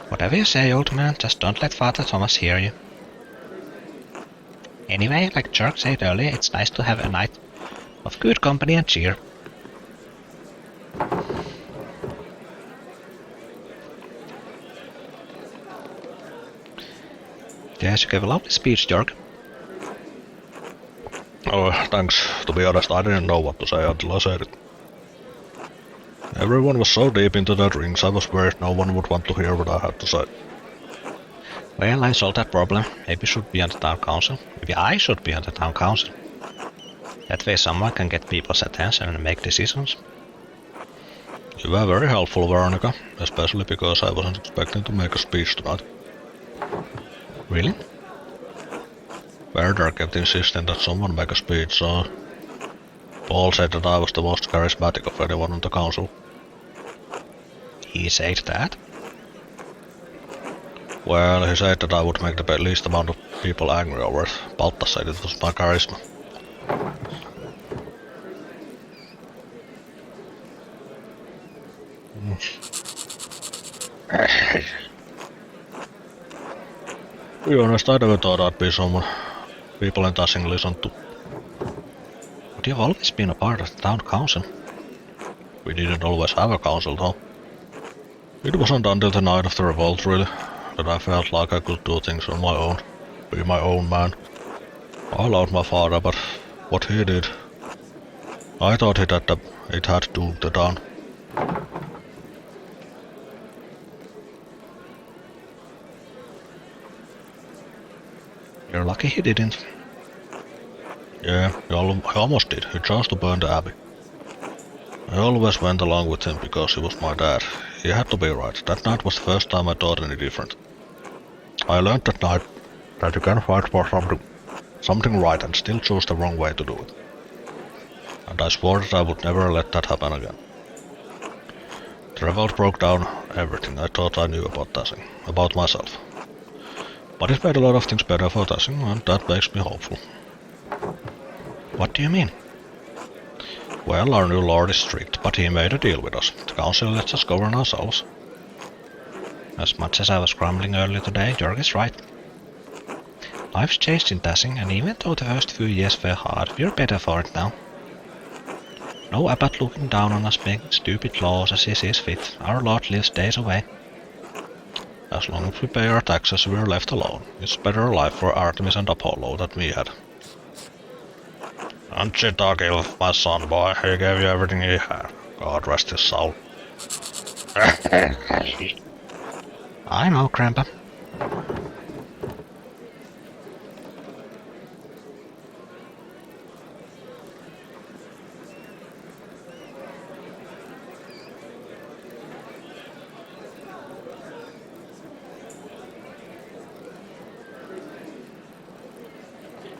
Whatever you say, old man, just don't let Father Thomas hear you. Anyway, like Jerk said earlier, it's nice to have a night of good company and cheer. Yes, you gave a lovely speech, Jörg. Oh, thanks. To be honest, I didn't know what to say until I said it. Everyone was so deep into their drinks, I was worried no one would want to hear what I had to say. Well, I solved that problem. Maybe you should be on the town council. Maybe I should be on the town council. That way someone can get people's attention and make decisions. You were very helpful, Veronica, especially because I wasn't expecting to make a speech tonight. Really? Werner kept insisting that someone make a speech, so Paul said that I was the most charismatic of anyone on the council. He said that? Well, he said that I would make the least amount of people angry over it. Balta said it was my charisma. To be honest, I never thought I'd be someone people in Tashing listen to. But you've always been a part of the town council. We didn't always have a council though. It wasn't until the night of the revolt, really, that I felt like I could do things on my own. Be my own man. I loved my father, but what he did, I thought it had doomed the town. You're lucky he didn't. Yeah, he almost did. He chose to burn the abbey. I always went along with him because he was my dad. He had to be right. That night was the first time I thought any different. I learned that night that you can fight for something right and still choose the wrong way to do it. And I swore that I would never let that happen again. The revolt broke down everything I thought I knew about Tashing, about myself. But it made a lot of things better for Tashing, and that makes me hopeful. What do you mean? Well, our new lord is strict, but he made a deal with us. The council lets us govern ourselves. As much as I was grumbling earlier today, Jörg is right. Life's changed in Tashing, and even though the first few years were hard, we're better for it now. No abbot looking down on us making stupid laws as he sees fit. Our lord lives days away. As long as we pay our taxes, we're left alone. It's better life for Artemis and Apollo than we had. And Chitagil, my son boy, he gave you everything he had. God rest his soul. I know, Grandpa.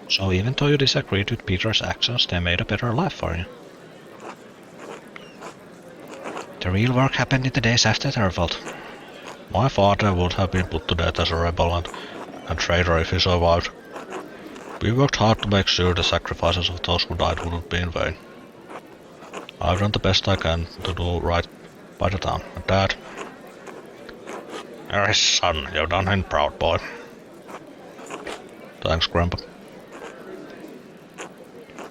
So even though you disagreed with Peter's actions, they made a better life for you. The real work happened in the days after the revolt. My father would have been put to death as a rebel and traitor if he survived. We worked hard to make sure the sacrifices of those who died wouldn't be in vain. I've done the best I can to do right by the town. And Dad, you're his son. You've done him proud, boy. Thanks, Grandpa.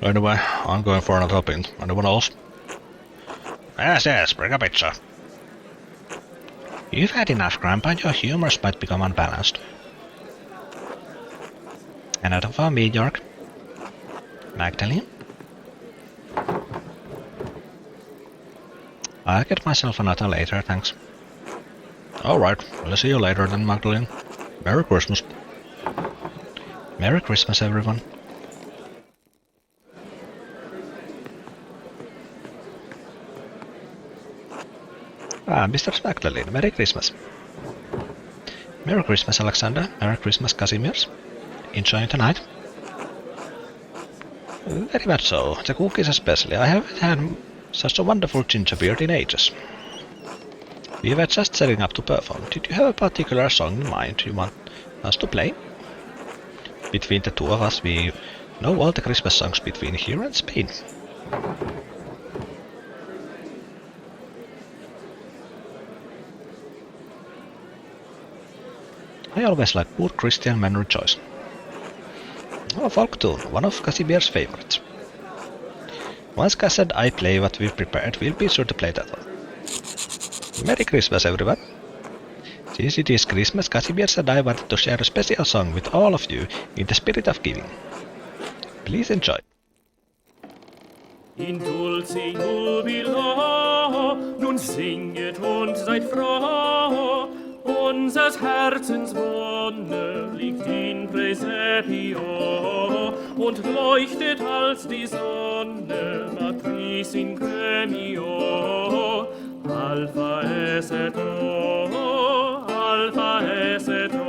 Anyway, I'm going for another pint. Anyone else? Yes, bring a picture. You've had enough, Grandpa. Your humors might become unbalanced. Another for me, Jörg. Magdalene? I'll get myself another later, thanks. Alright, I'll see you later then, Magdalene. Merry Christmas. Merry Christmas, everyone. Mr. Magdalene, Merry Christmas. Merry Christmas, Alexander. Merry Christmas, Casimirs. Enjoying tonight? Very much so. The cookies especially. I haven't had such a wonderful ginger beer in ages. We were just setting up to perform. Did you have a particular song in mind you want us to play? Between the two of us, we know all the Christmas songs between here and Spain. I always like poor Christian men rejoice. Oh, folk tune, one of Casimir's favorites. Once Cas said I play what we've prepared, we'll be sure to play that one. Merry Christmas, everyone! Since it is Christmas, Casimir said I wanted to share a special song with all of you in the spirit of giving. Please enjoy. In dulce jubilo, nun singet und seid froh, unsers Herzens Wonne liegt in Praesepio und leuchtet als die Sonne, Matris in Cremio, Alpha es et O, Alpha es et O.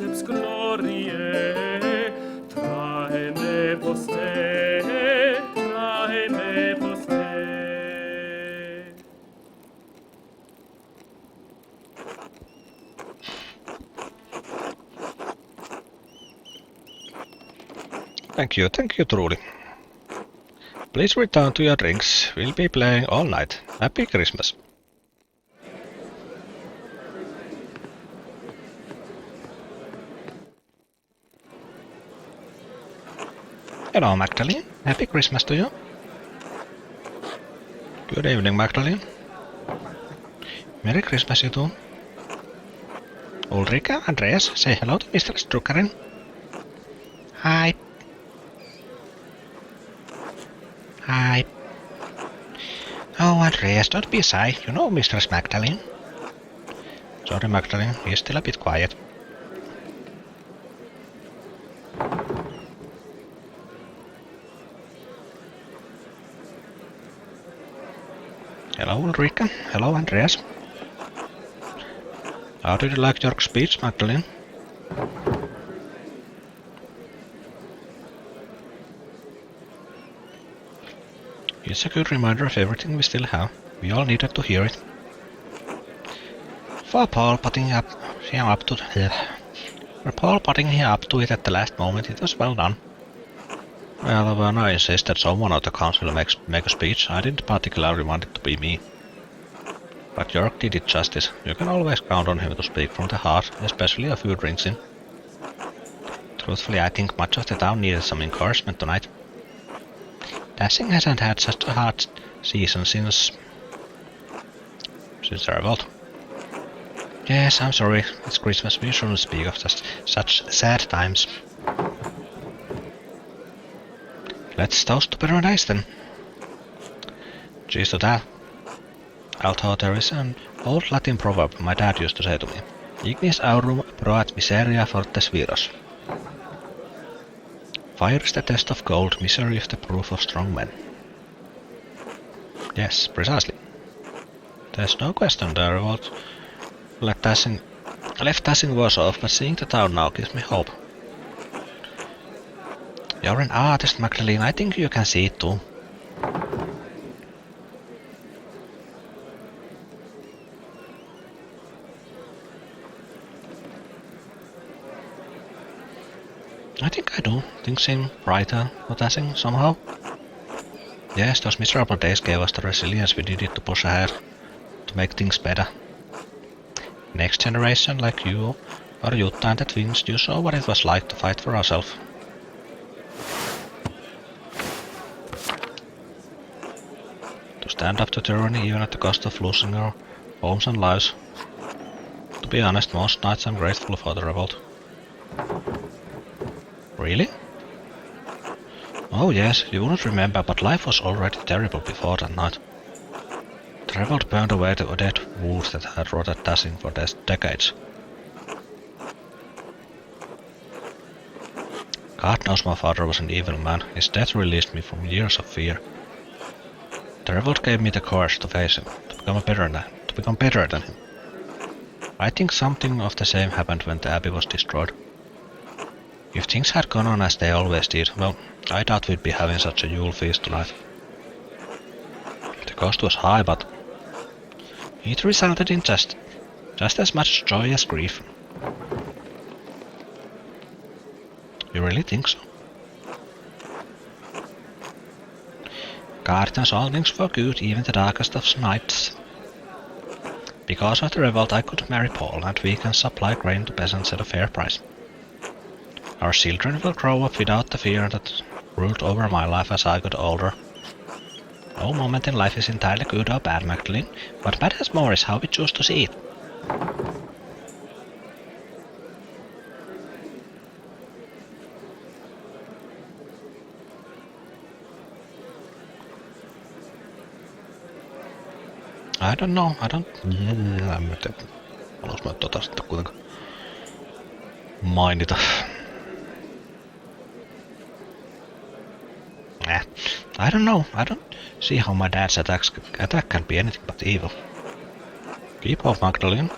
princeps gloriae, trae me poste, trae me poste. Thank you truly. Please return to your drinks. We'll be playing all night. Happy Christmas. Hello, Magdalene. Happy Christmas to you. Good evening, Magdalene. Merry Christmas, you too. Ulrika, Andreas, say hello to Mr. Struckeren. Hi. Hi. Oh, Andreas, don't be shy. You know Mistress Magdalene. Sorry, Magdalene, he's still a bit quiet. Hello, Ulrika. Hello, Andreas. How did you like your speech, Magdalene? It's a good reminder of everything we still have. We all needed to hear it. For Paul putting him up to it at the last moment, it was well done. Well, when I insisted someone of the council make a speech, I didn't particularly want it to be me. But Jörg did it justice. You can always count on him to speak from the heart, especially a few drinks in. Truthfully, I think much of the town needed some encouragement tonight. Dashing hasn't had such a hard season since the revolt. Yes, I'm sorry. It's Christmas. We shouldn't speak of such sad times. Let's toast to paradise then. Cheers to that. Although there is an old Latin proverb my dad used to say to me. Ignis aurum proat miseria fortes viros. Fire is the test of gold, misery is the proof of strong men. Yes, precisely. There's no question there about left dashing was off, but seeing the town now gives me hope. You're an artist, Magdalene. I think you can see it too. I think I do. Things seem brighter for dashing somehow. Yes, those miserable days gave us the resilience we needed to push ahead, to make things better. Next generation, like you or Jutta and the twins, you saw what it was like to fight for ourselves. To stand up to tyranny even at the cost of losing our homes and lives. To be honest, most nights I'm grateful for the revolt. Really? Oh yes, you wouldn't remember, but life was already terrible before that night. The revolt burned away the dead wood that had rotted dashing for decades. God knows my father was an evil man. His death released me from years of fear. The revolt gave me the courage to face him, to become better than him. I think something of the same happened when the abbey was destroyed. If things had gone on as they always did, well, I doubt we'd be having such a Yule feast tonight. The cost was high, but it resulted in just as much joy as grief. You really think so? God turns all things for good, even the darkest of nights. Because of the revolt I could marry Paul, and we can supply grain to peasants at a fair price. Our children will grow up without the fear that ruled over my life as I got older. No moment in life is entirely good or bad, Magdalene. What matters more is how we choose to see it. I don't know, haluais mä tota sitten kuitenkaan mainita. I don't know. I don't see how my dad's attack can be anything but evil. Keep off, Magdalene.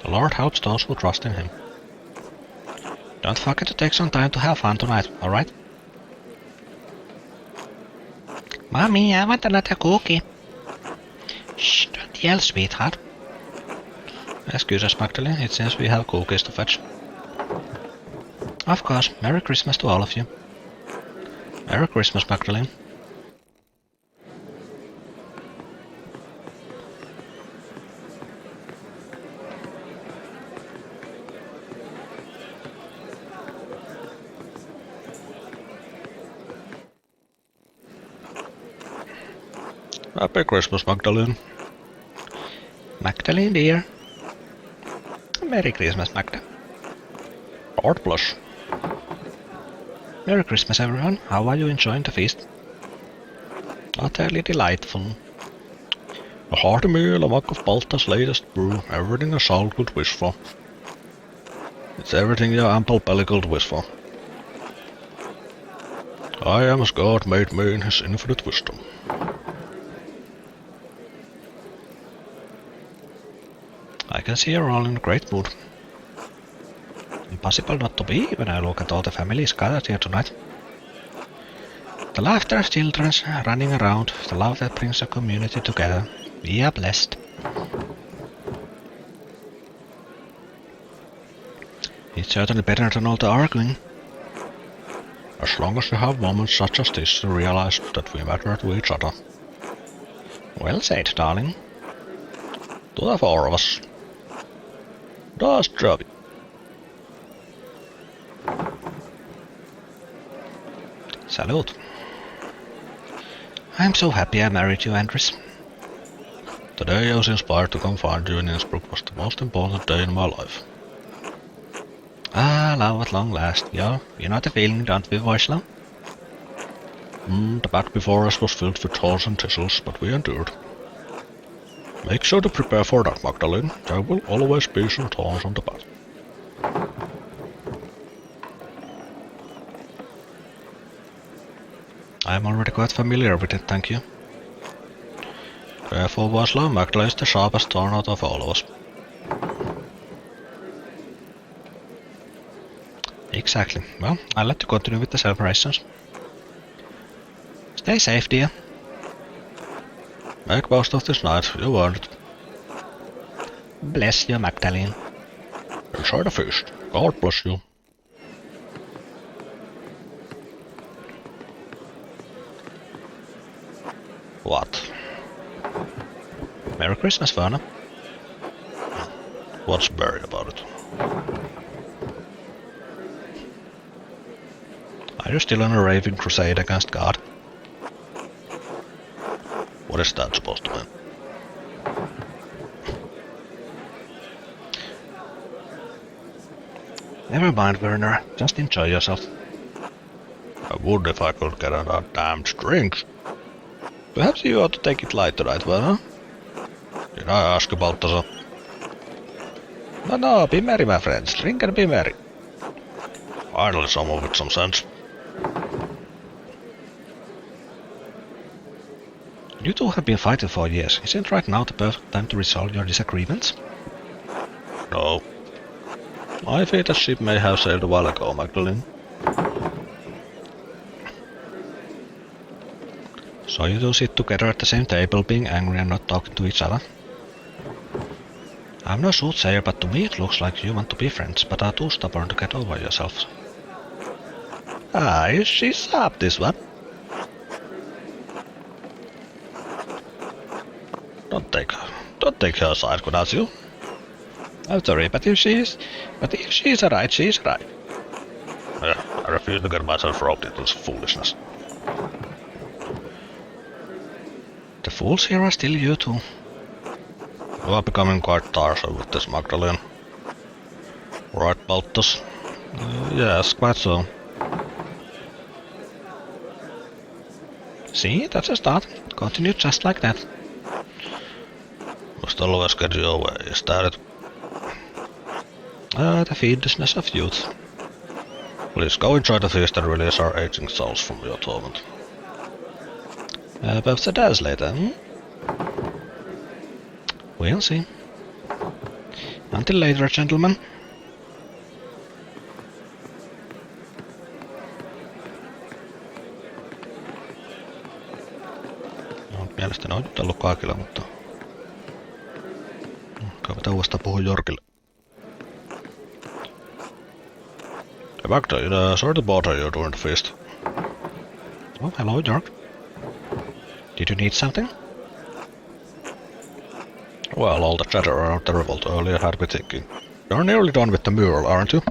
The Lord helps those who trust in him. Don't forget to take some time to have fun tonight, alright? Mommy, I want another cookie. Shh, don't yell, sweetheart. Excuse us, Magdalene, it seems we have cookies to fetch. Of course, Merry Christmas to all of you. Merry Christmas, Magdalene. Happy Christmas, Magdalene. Magdalene, dear. Merry Christmas, Magda. God bless. Merry Christmas, everyone. How are you enjoying the feast? Utterly delightful. A hearty meal, a mug of Balta's latest brew, everything a soul could wish for. It's everything your ample belly could wish for. I am as God made me in his infinite wisdom. I can see you're all in a great mood. Impossible not to be when I look at all the families gathered here tonight. The laughter of children running around, the love that brings a community together. We are blessed. It's certainly better than all the arguing. As long as we have moments such as this to realize that we matter to each other. Well said, darling. To the four of us. Das job. Salute. I'm so happy I married you, Andres. The day I was inspired to come find you in Innsbruck was the most important day in my life. Ah, love at long last. You know the feeling, don't we, Voisla? The back before us was filled with thorns and thistles, but we endured. Make sure to prepare for that, Magdalene. There will always be some thorns on the path. I'm already quite familiar with it, thank you. Careful, Vasla, Magdalene is the sharpest thorn out of all of us. Exactly. Well, I'll let you continue with the celebrations. Stay safe, dear. Make most of this night, you earned it. Bless you, Magdalene. Enjoy the feast. God bless you. What? Merry Christmas, Verna. What's merry about it? Are you still on a raving crusade against God? What is that supposed to mean? Never mind, Werner. Just enjoy yourself. I would if I could get on that damned drinks. Perhaps you ought to take it light tonight, Werner. Did I ask about the... No, be merry, my friends. Drink and be merry. Finally someone with some sense. You two have been fighting for years. Isn't right now the perfect time to resolve your disagreements? No. My fated ship may have sailed a while ago, Magdalene. So you two sit together at the same table, being angry and not talking to each other? I'm no soothsayer, but to me it looks like you want to be friends, but are too stubborn to get over yourselves. Ah, she's up this one. Don't take her side, could you? I'm sorry, but if she's right, she's right. I refuse to get myself roped into this foolishness. The fools here are still you two. You are becoming quite tiresome with this, Magdalene. Right, Baltus? Yes, quite so. See, that's a start. Continue just like that. Must always get your way, is that it? The fiendishness of youth. Please go enjoy the feast and release our aging souls from your torment. Perhaps a dance later, We'll see. Until later, gentlemen. ilmeisesti ne on jutellut kaikille, mutta... Käydään uudestaan puhua Jorkille. Hey Magda, sorry to bother you during the feast. Oh, hello York. Did you need something? Well, all the chatter around the revolt earlier had me thinking. You're nearly done with the mural, aren't you?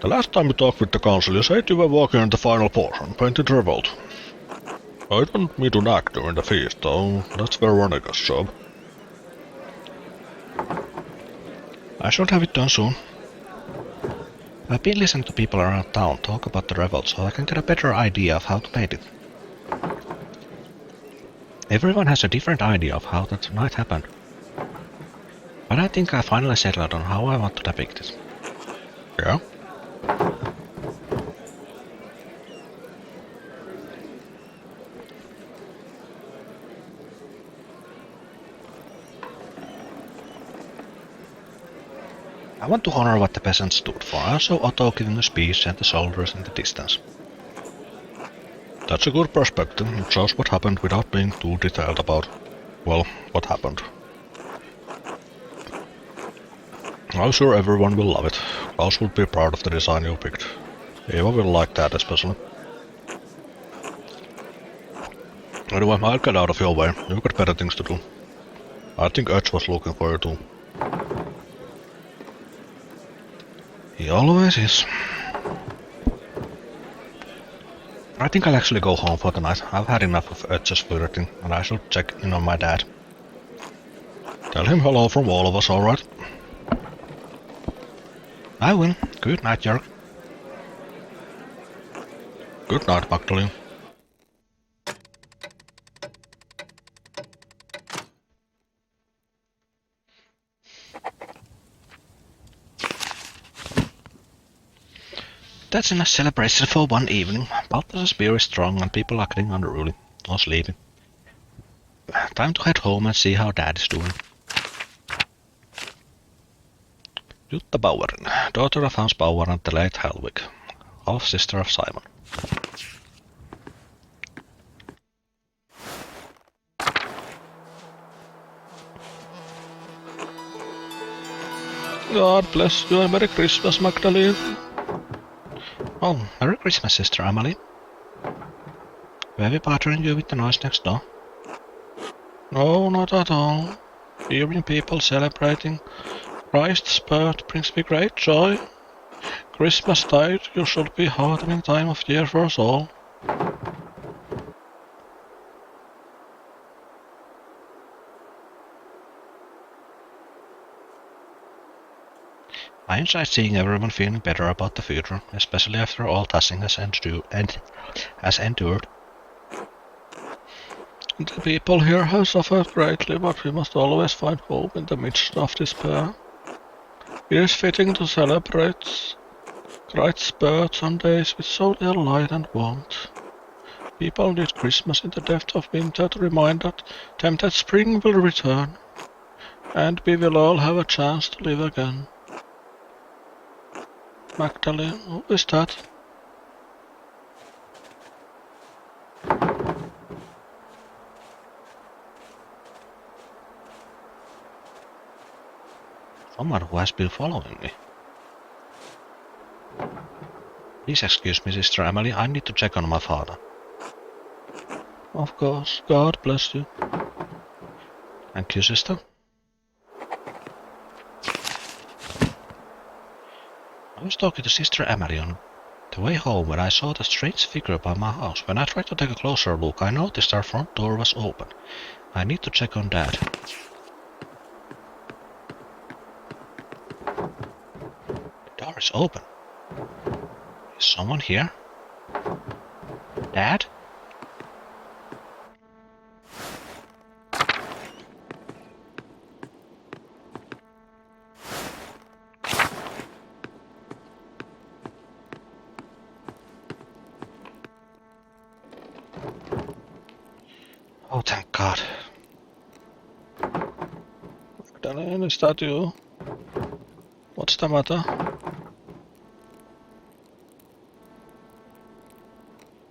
The last time we talked with the council, you said you were working on the final portion, Painted Revolt. I don't mean to nag during the feast, though. That's Veronica's job. I should have it done soon. I've been listening to people around town talk about the revolt so I can get a better idea of how to paint it. Everyone has a different idea of how that night happened. But I think I finally settled on how I want to depict it. Yeah? I want to honor what the peasants stood for. I saw Otto giving a speech and the soldiers in the distance. That's a good perspective. It shows what happened without being too detailed about, well, what happened. I'm sure everyone will love it. Klaus would be proud of the design you picked. Eva will like that especially. Anyway, I'll get out of your way. You've got better things to do. I think Edge was looking for you too. He always is. I think I'll actually go home for the night. I've had enough of Edge's flirting, and I should check in on my dad. Tell him hello from all of us, alright? I will. Good night, Jörg. Good night, Magdalene. That's enough celebration for one evening. Balthasar's beer is strong and people are getting unruly. Or sleepy. Time to head home and see how Dad is doing. Jutta Bauerin, daughter of Hans Bauer and the late Helwig, half-sister of Simon. God bless you and Merry Christmas, Magdalene. Oh, Merry Christmas, Sister Emily. Were we bothering you with the noise next door? No, not at all. Hearing people celebrating Christ's birth brings me great joy. Christmastide usually be a heartening time of year for us all. I enjoy seeing everyone feeling better about the future, especially after all Tassing has endured. The people here have suffered greatly, but we must always find hope in the midst of despair. It is fitting to celebrate Christ's birth on days with so little light and warmth. People need Christmas in the depth of winter to remind them that spring will return, and we will all have a chance to live again. Magdalene, who is that? Someone who has been following me. Please excuse me, Sister Emily, I need to check on my father. Of course, God bless you. Thank you, sister. I was talking to Sister Emily on the way home when I saw the strange figure by my house. When I tried to take a closer look, I noticed our front door was open. I need to check on Dad. The door is open. Is someone here? Dad? Oh, thank God. Magdalene, is that you? What's the matter?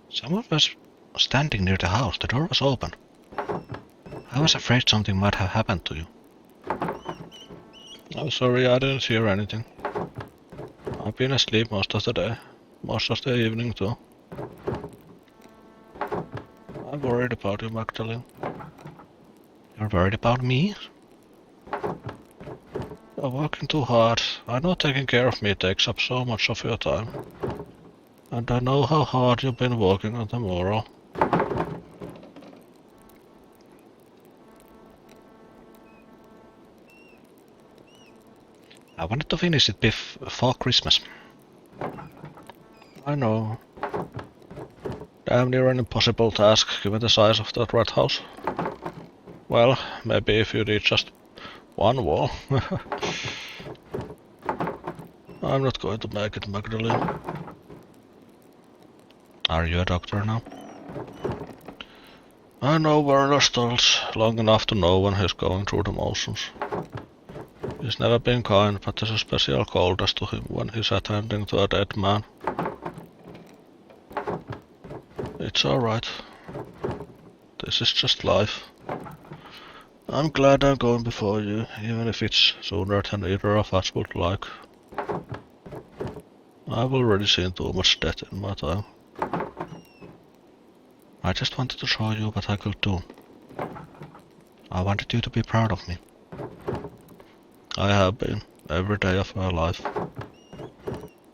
Someone was standing near the house. The door was open. I was afraid something might have happened to you. I'm sorry, I didn't hear anything. I've been asleep most of the day. Most of the evening too. I'm worried about you, Magdalene. You're worried about me? You're working too hard. I know taking care of me takes up so much of your time. And I know how hard you've been working on the moral. I wanted to finish it before Christmas. I know. Damn near an impossible task, given the size of that rat house. Well, maybe if you did just one wall. I'm not going to make it, Magdalene. Are you a doctor now? I know Werner Stolz long enough to know when he's going through the motions. He's never been kind, but there's a special coldness to him when he's attending to a dead man. It's alright. This is just life. I'm glad I'm going before you, even if it's sooner than either of us would like. I've already seen too much death in my time. I just wanted to show you what I could do. I wanted you to be proud of me. I have been, every day of my life.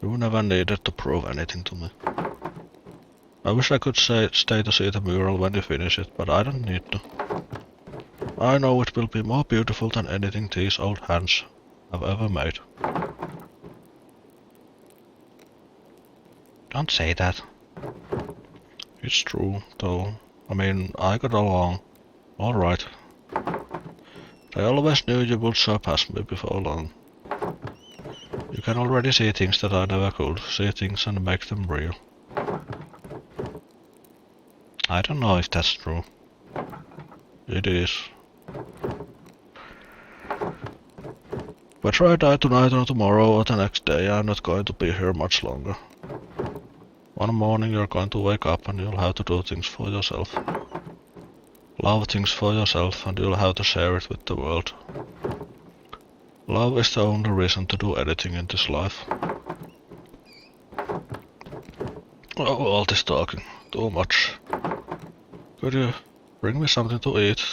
You never needed to prove anything to me. I wish I could stay to see the mural when you finish it, but I don't need to. I know it will be more beautiful than anything these old hands have ever made. Don't say that. It's true, though. I mean, I got along. Alright. I always knew you would surpass me before long. You can already see things that I never could. See things and make them real. I don't know if that's true. It is. Whether I die tonight or tomorrow or the next day, I'm not going to be here much longer. One morning you're going to wake up and you'll have to do things for yourself. Love things for yourself and you'll have to share it with the world. Love is the only reason to do anything in this life. Oh, all this talking. Too much. Could you bring me something to eat?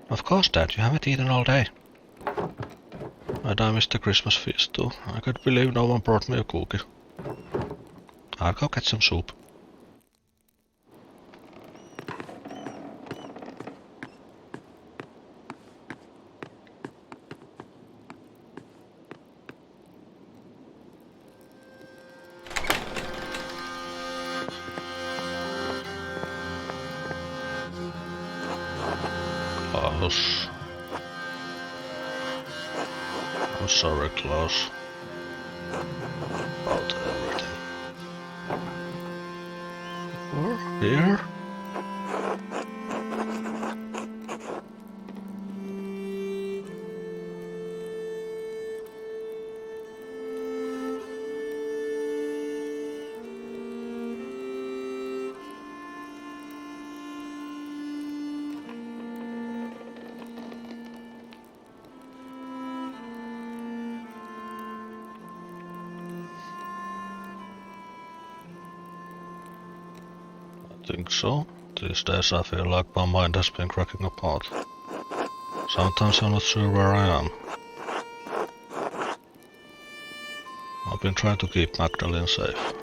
Of course, Dad. You haven't eaten all day. And I missed the Christmas feast too. I can't believe no one brought me a cookie. I'll go get some soup. Klaus. I'm sorry, Klaus. About everything. Or here? I think so. These days I feel like my mind has been cracking apart. Sometimes I'm not sure where I am. I've been trying to keep Magdalene safe.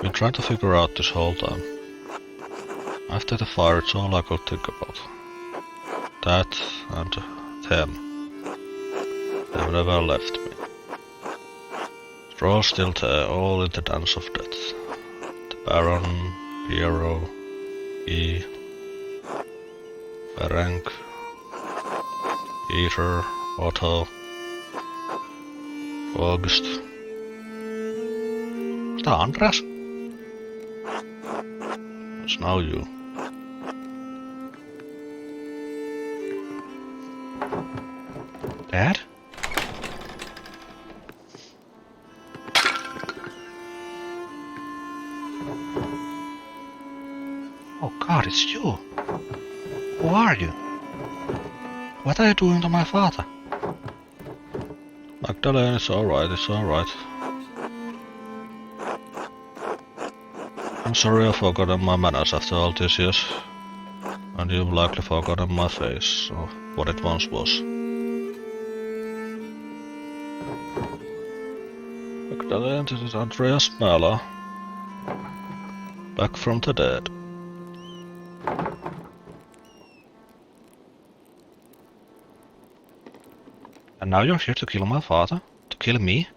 Been trying to figure out this whole time. After the fire, it's all I could think about. That and them. They've never left me. They're all still there, all in the dance of death. The Baron, Piero, E, Ferenc, Peter, Otto, August. Is that Andreas? It's now you. Dad? Oh god, it's you! Who are you? What are you doing to my father? Magdalene, it's alright, it's alright. I'm sorry I've forgotten my manners after all these years. And you've likely forgotten my face, or what it once was. Magdalene, this is Andreas Mähler. Back from the dead. And now you're here to kill my father? To kill me?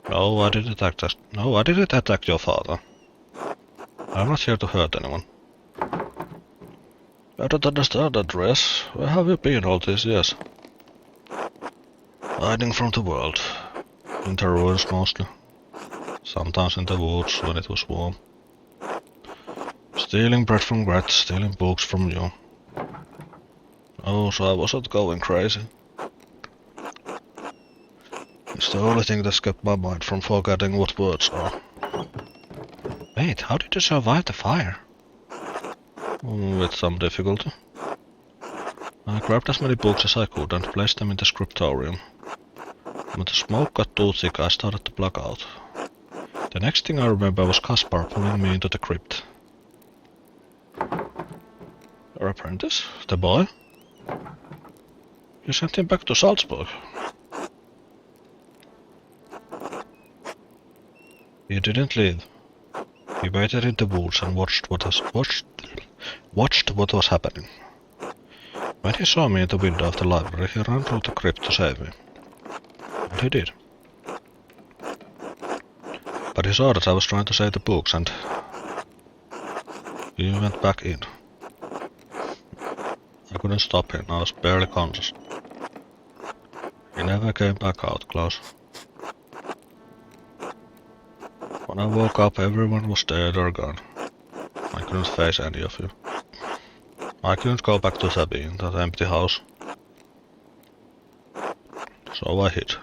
No, I didn't attack your father. I'm not here to hurt anyone. I don't understand, Andreas. Where have you been all these years? Hiding from the world. In the ruins mostly. Sometimes in the woods when it was warm. Stealing bread from Gret, stealing books from you. Oh, so I wasn't going crazy. It's the only thing that's kept my mind from forgetting what words are. Wait, how did you survive the fire? With some difficulty. I grabbed as many books as I could and placed them in the scriptorium. When the smoke got too thick, I started to black out. The next thing I remember was Kaspar pulling me into the crypt. Your apprentice? The boy? You sent him back to Salzburg. He didn't leave. He waited in the woods and watched what was happening. When he saw me in the window of the library, he ran through the crypt to save me. And he did. But he saw that I was trying to save the books and he went back in. I couldn't stop him, I was barely conscious. He never came back out, Klaus. When I woke up, everyone was dead or gone. I couldn't face any of you. I couldn't go back to Sabine, that empty house. So I hid.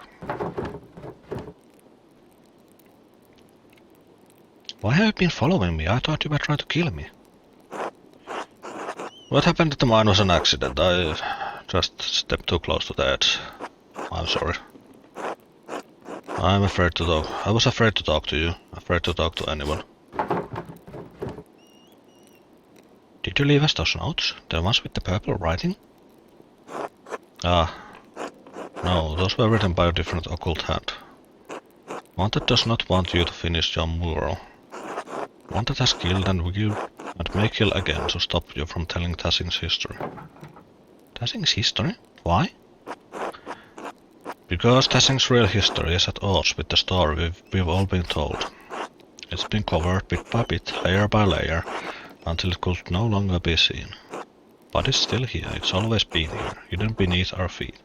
Why have you been following me? I thought you were trying to kill me. What happened at the mine was an accident. I just stepped too close to the edge. I'm sorry. I'm afraid to talk. I was afraid to talk to you. Afraid to talk to anyone. Did you leave us those notes? The ones with the purple writing? Ah. No, those were written by a different occult hand. Wanted does not want you to finish your mural. Wanted has killed and may kill again to stop you from telling Tassing's history. Tassing's history? Why? Because Tassing's real history is at odds with the story we've all been told. It's been covered bit by bit, layer by layer, until it could no longer be seen. But it's still here, it's always been here, hidden beneath our feet.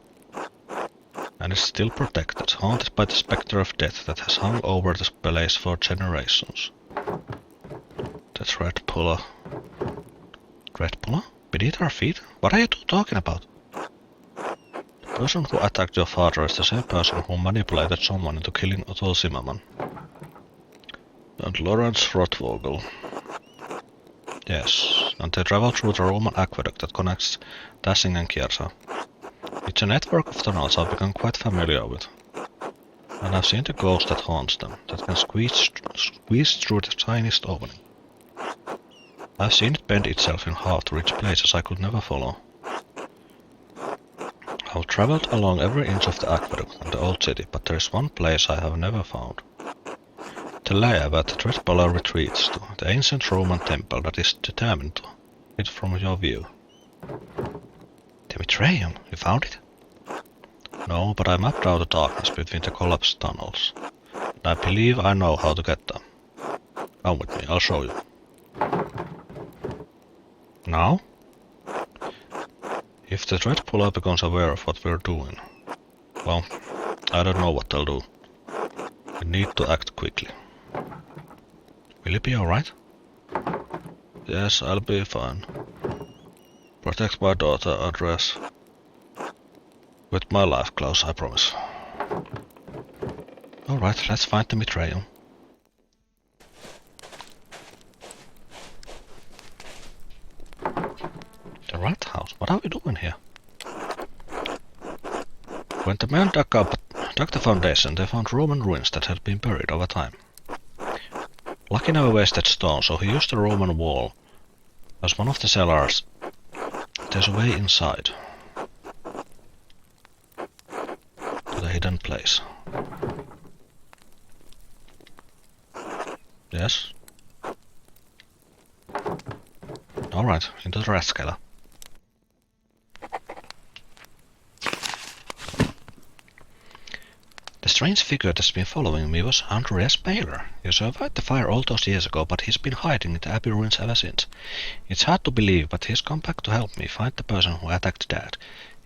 And it's still protected, haunted by the spectre of death that has hung over this place for generations. The Dread Puller. Dread Puller? Beneath our feet? What are you two talking about? The person who attacked your father is the same person who manipulated someone into killing Otto Zimmermann. And Lawrence Rothvogel. Yes, and they travel through the Roman aqueduct that connects Tassing and Kiersa. It's a network of tunnels I've become quite familiar with. And I've seen the ghost that haunts them, that can squeeze through the tiniest opening. I've seen it bend itself in half to reach places I could never follow. I've traveled along every inch of the aqueduct and the old city, but there is one place I have never found. The lair where the Dread Puller retreats to, the ancient Roman temple that is determined to hide from your view. The Mitraeum? You found it? No, but I mapped out the darkness between the collapsed tunnels. And I believe I know how to get them. Come with me, I'll show you. Now? If the Dread Puller becomes aware of what we're doing, well, I don't know what they'll do. We need to act quickly. Will you be alright? Yes, I'll be fine. Protect my daughter, Andreas. With my life, Klaus, I promise. Alright, let's find the Mitraeum. are we doing here? When the men dug the foundation, they found Roman ruins that had been buried over time. Lucky never wasted stone, so he used the Roman wall as one of the cellars. There's a way inside to the hidden place. Yes? Alright, into the rat scaler. The strange figure that's been following me was Andreas Baylor. He survived the fire all those years ago, but he's been hiding in the Abbey ruins ever since. It's hard to believe, but he's come back to help me find the person who attacked Dad.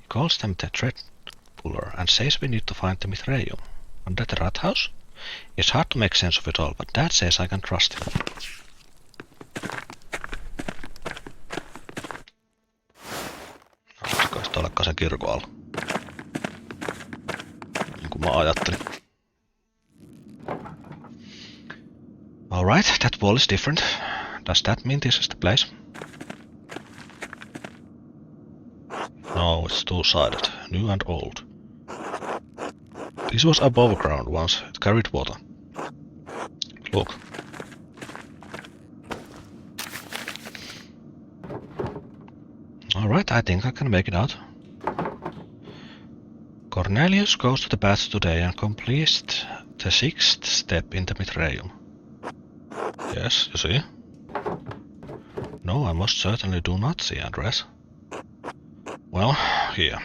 He calls them the Thread Puller and says we need to find the Mithraeum. And at the rat house? It's hard to make sense of it all, but Dad says I can trust him. Olisiko sitä olekaan se kirkon alla? Niin kuin mä ajattelin. Alright, that wall is different. Does that mean this is the place? No, it's two-sided, new and old. This was above ground once, it carried water. Look. Alright, I think I can make it out. Cornelius goes to the baths today and completes the 6th step in the Mithraeum. Yes, you see? No, I most certainly do not see Andres. Well, here.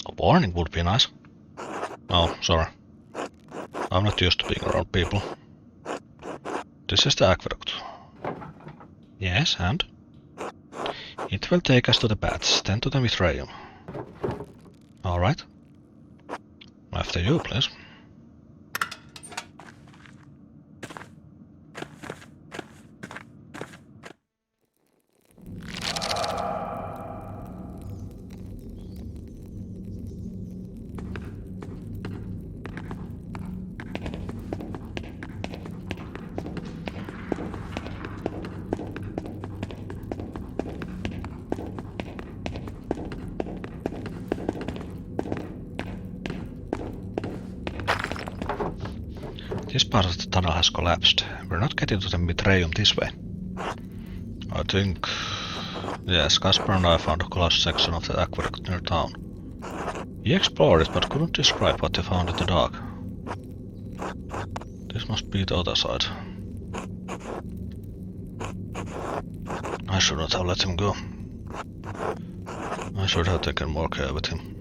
A warning would be nice. Oh, sorry. I'm not used to being around people. This is the aqueduct. Yes, and? It will take us to the baths, then to the Mithraeum. Alright. After you, please. This part of the tunnel has collapsed. We're not getting to the Mithraeum this way. I think... Yes, Caspar and I found a collapsed section of the aqueduct near town. He explored it, but couldn't describe what he found in the dark. This must be the other side. I should not have let him go. I should have taken more care with him.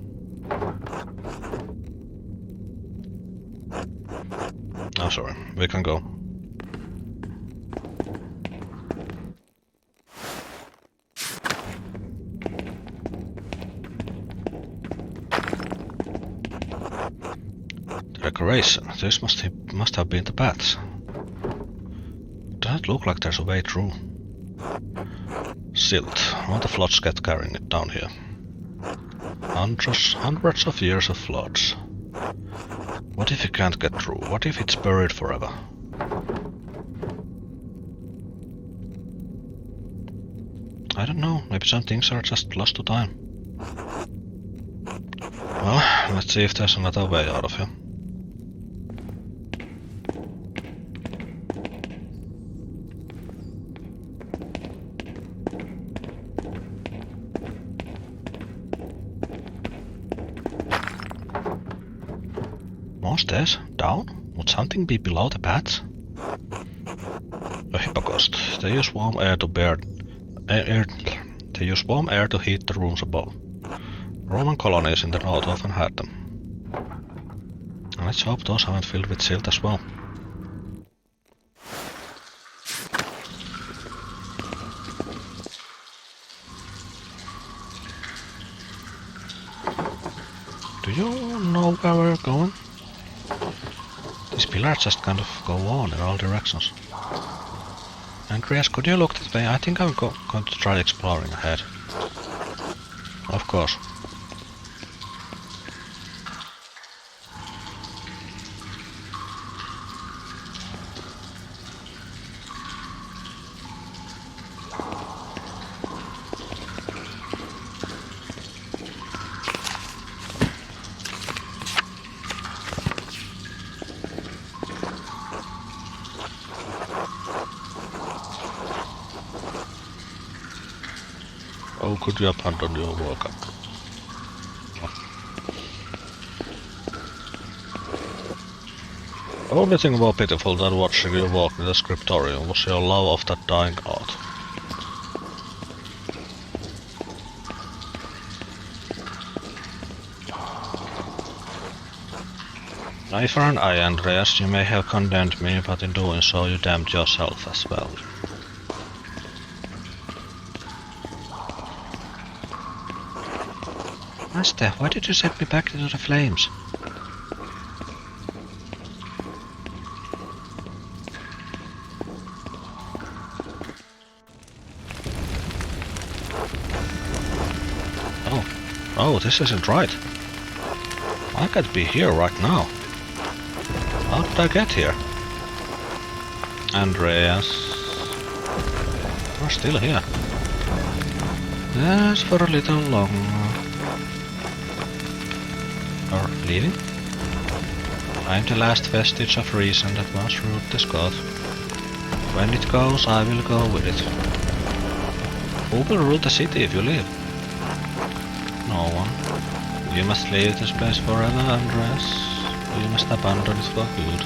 Oh, sorry. We can go. The decoration. This must have been the baths. Doesn't look like there's a way through. Silt. All the floods get carrying it down here. Hundreds of years of floods. What if you can't get through? What if it's buried forever? I don't know, maybe some things are just lost to time. Well, let's see if there's another way out of here. More stairs? Down? Would something be below the paths? A hypocaust. They use warm air to heat the rooms above. Roman colonies in the north often had them. Let's hope those aren't filled with silt as well. Do you know where we're going? These pillars just kind of go on in all directions. Andreas, could you look that way? I think I'm going to try exploring ahead. Of course. Oh, could you abandon your work? Only thing more pitiful than watching you walk in the scriptorium was your love of that dying art. Eye for an eye, Andreas, you may have condemned me, but in doing so you damned yourself as well. Master, why did you set me back into the flames? Oh, this isn't right. I can't be here right now. How did I get here? Andreas. You're still here. Yes, for a little longer. Or leaving? I'm the last vestige of reason that once ruled this god. When it goes, I will go with it. Who will rule the city if you leave? No one. You must leave this place forever, Andreas. You must abandon it for good.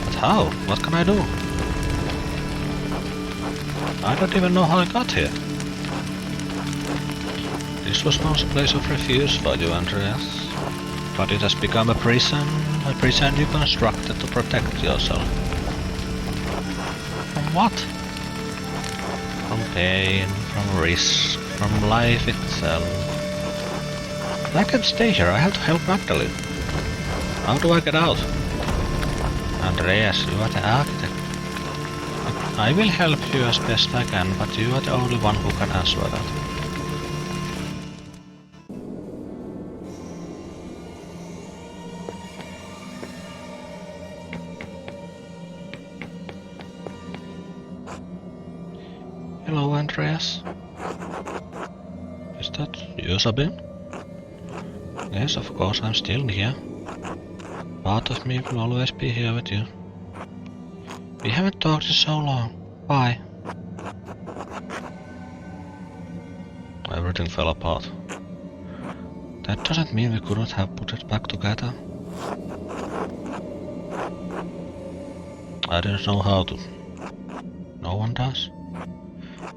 But how? What can I do? I don't even know how I got here. This was once a place of refuge for you, Andreas. But it has become a prison you constructed to protect yourself. From what? From pain, from risk, from life itself. I can't stay here, I have to help Magdalene. How do I get out? Andreas, you are the architect. I will help you as best I can, but you are the only one who can answer that. Hello, Andreas. Is that you, Sabine? Yes, of course, I'm still here. Part of me will always be here with you. We haven't talked in so long. Why? Everything fell apart. That doesn't mean we couldn't have put it back together. I didn't know how to. No one does.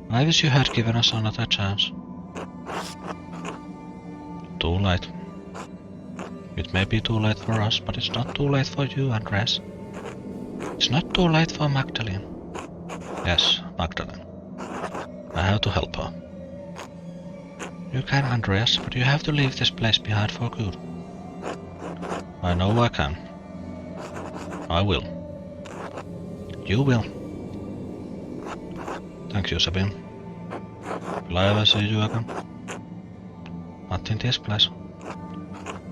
I wish you had given us another chance. Too late. It may be too late for us, but it's not too late for you, Andreas. It's not too late for Magdalene. Yes, Magdalene. I have to help her. You can, Andreas, but you have to leave this place behind for good. I know I can. I will. You will. Thank you, Sabine. Will I ever see you again? Not in this place.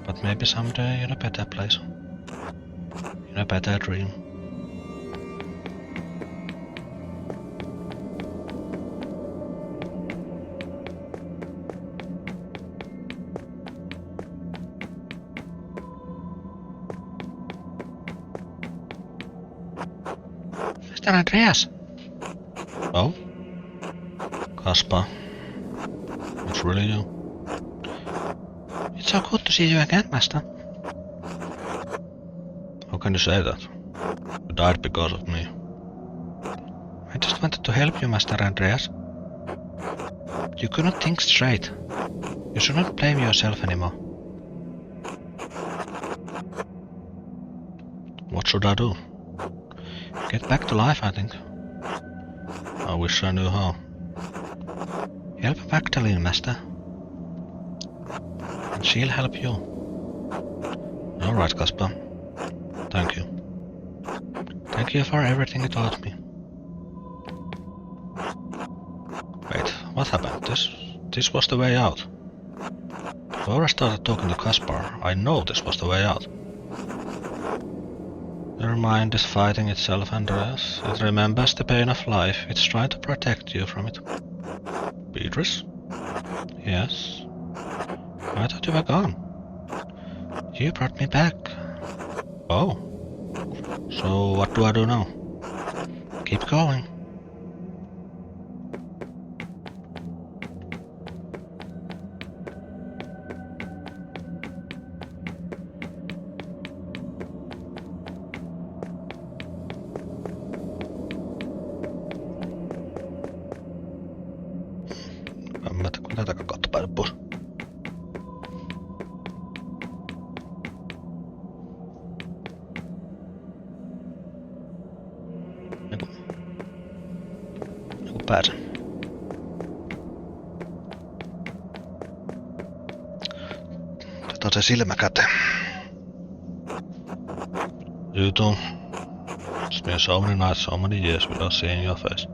But maybe someday in a better place. In a better dream. Mr. Andreas! Oh? Kaspar. It's really you. It's so good to see you again, Master. How can you say that? You died because of me. I just wanted to help you, Master Andreas. You couldn't think straight. You should not blame yourself anymore. What should I do? Get back to life, I think. I wish I knew how. Help Magdalene, Master. And she'll help you. Alright, Kaspar. Thank you. Thank you for everything you taught me. Wait, what happened? This was the way out. Before I started talking to Kaspar, I know this was the way out. Your mind is fighting itself, Andreas. It remembers the pain of life. It's trying to protect you from it. Beatrice? Yes? I thought you were gone. You brought me back. Oh. So what do I do now? Keep going. Tätä kautta päätä pois. Joku pääsen. Otetaan se silmä käteen. You too. It's been so many nights, so many years without seeing your face.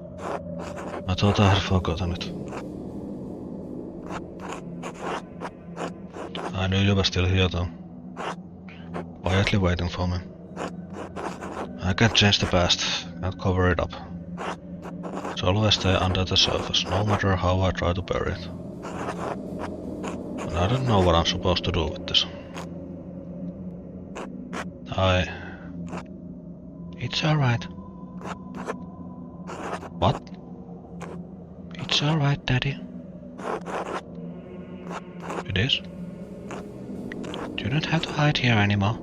I thought I had forgotten it. I knew you were still here though. Quietly waiting for me. I can't change the past, can't cover it up. It's always stay under the surface, no matter how I try to bury it. And I don't know what I'm supposed to do with this. It's alright. What? It's alright, Daddy. It is? You don't have to hide here anymore.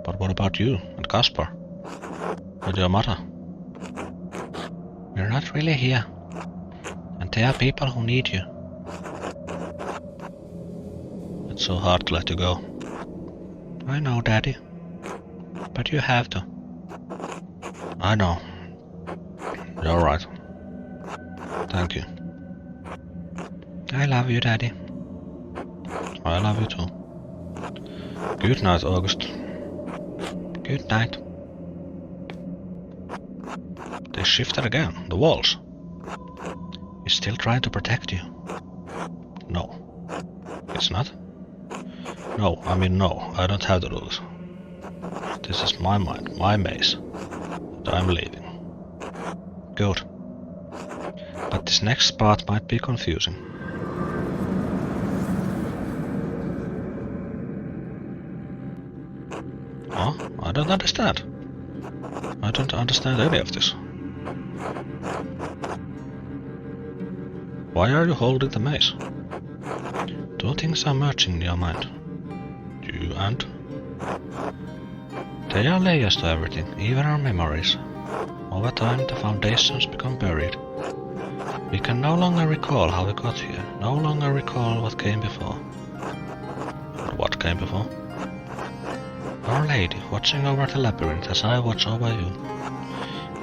But what about you and Kaspar? And your mother? You're not really here. And there are people who need you. It's so hard to let you go. I know, Daddy. But you have to. I know. You're right. Thank you. I love you, Daddy. I love you too. Good night, August. Good night. They shifted again, the walls. It's still trying to protect you. No. It's not? No, I mean no, I don't have to do this. This is my mind, my maze. And I'm leaving. Good. But this next part might be confusing. Oh, I don't understand. I don't understand any of this. Why are you holding the maze? Two things are merging in your mind. You and... There are layers to everything, even our memories. Over time, the foundations become buried. We can no longer recall how we got here, no longer recall what came before. Or what came before? Our Lady, watching over the labyrinth as I watch over you.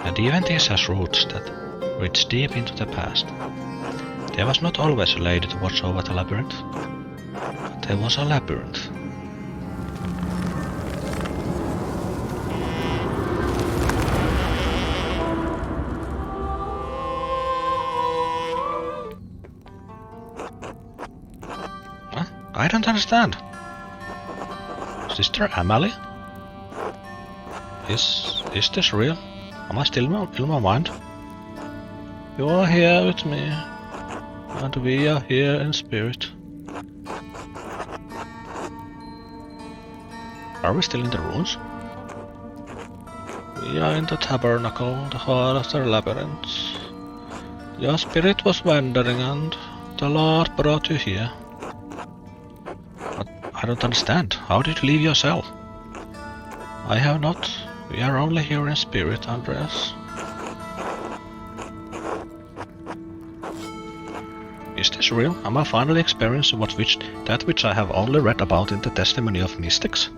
And even this has roots that reach deep into the past. There was not always a lady to watch over the labyrinth. But there was a labyrinth. Huh? I don't understand. Sister Amalie? Is this real? Am I still in my mind? You are here with me, and we are here in spirit. Are we still in the ruins? We are in the tabernacle, the heart of the labyrinth. Your spirit was wandering and the Lord brought you here. But I don't understand. How did you leave your cell? I have not. We are only here in spirit, Andreas. Is this real? Am I finally experiencing that which I have only read about in the testimony of mystics?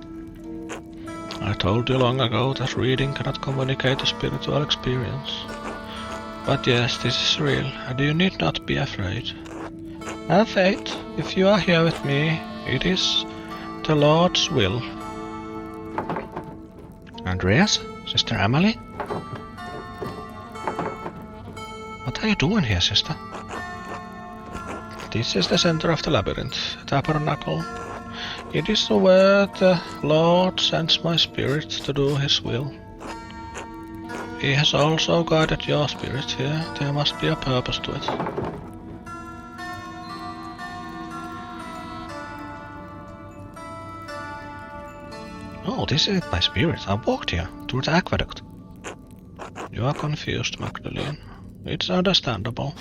I told you long ago that reading cannot communicate a spiritual experience. But yes, this is real, and you need not be afraid. Have faith. If you are here with me, it is the Lord's will. Andreas? Sister Amalie? What are you doing here, sister? This is the center of the labyrinth, tabernacle. It is where the Lord sends my spirit to do his will. He has also guided your spirit here. There must be a purpose to it. Oh, this isn't my spirit. I walked here, through the aqueduct. You are confused, Magdalene. It's understandable.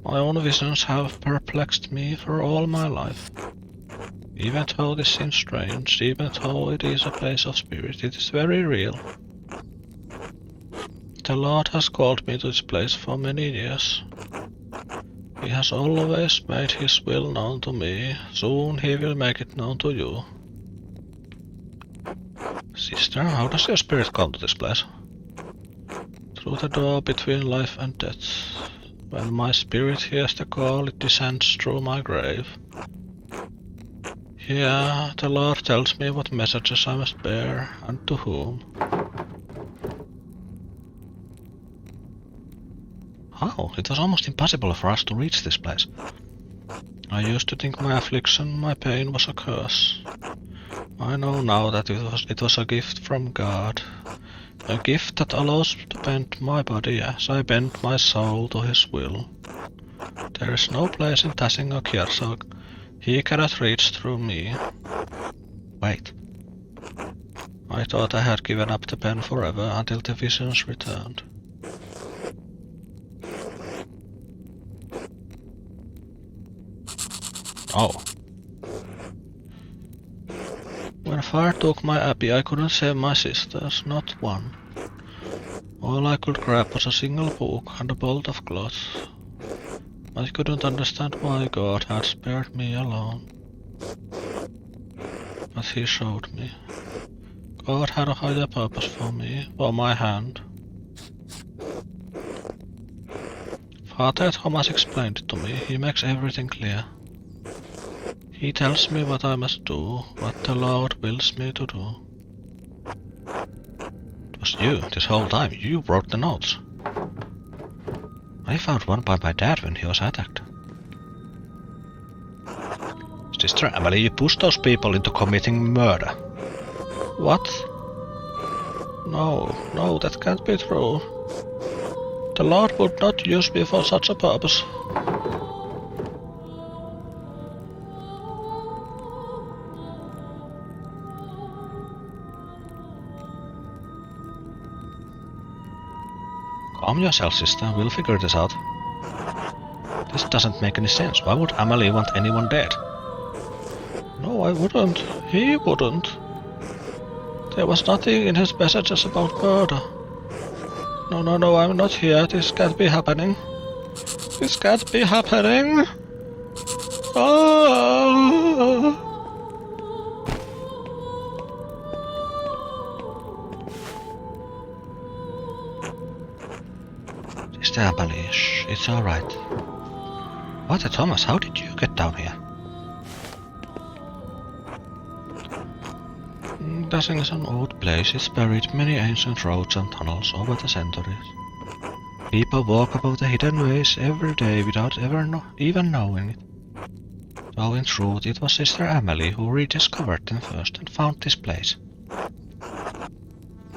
My own visions have perplexed me for all my life. Even though this seems strange, even though it is a place of spirit, it is very real. The Lord has called me to this place for many years. He has always made his will known to me. Soon he will make it known to you. Sister, how does your spirit come to this place? Through the door between life and death. When my spirit hears the call, it descends through my grave. Here, the Lord tells me what messages I must bear, and to whom. How? It was almost impossible for us to reach this place. I used to think my affliction, my pain was a curse. I know now that it was a gift from God. A gift that allows me to bend my body as I bend my soul to his will. There is no place in Tassing or Kiersog he cannot reach through me. Wait. I thought I had given up the pen forever until the visions returned. Oh. When fire took my abbey, I couldn't save my sisters, not one. All I could grab was a single book and a bolt of cloth. I couldn't understand why God had spared me alone. But he showed me. God had a higher purpose for me, for my hand. Father Thomas explained it to me. He makes everything clear. He tells me what I must do, what the Lord wills me to do. It was you, this whole time. You wrote the notes. I found one by my dad when he was attacked. Sister Emily, you pushed those people into committing murder. What? No, that can't be true. The Lord would not use me for such a purpose. Calm yourself, sister. We'll figure this out. This doesn't make any sense. Why would Amelie want anyone dead? No, I wouldn't. He wouldn't. There was nothing in his messages about murder. No, I'm not here. This can't be happening. This can't be happening. Ah! Sister Amelie, shh, it's alright. What, Thomas, how did you get down here? Tassing is an old place. It's buried many ancient roads and tunnels over the centuries. People walk above the hidden ways every day without even knowing it. Though in truth it was Sister Amelie who rediscovered them first and found this place.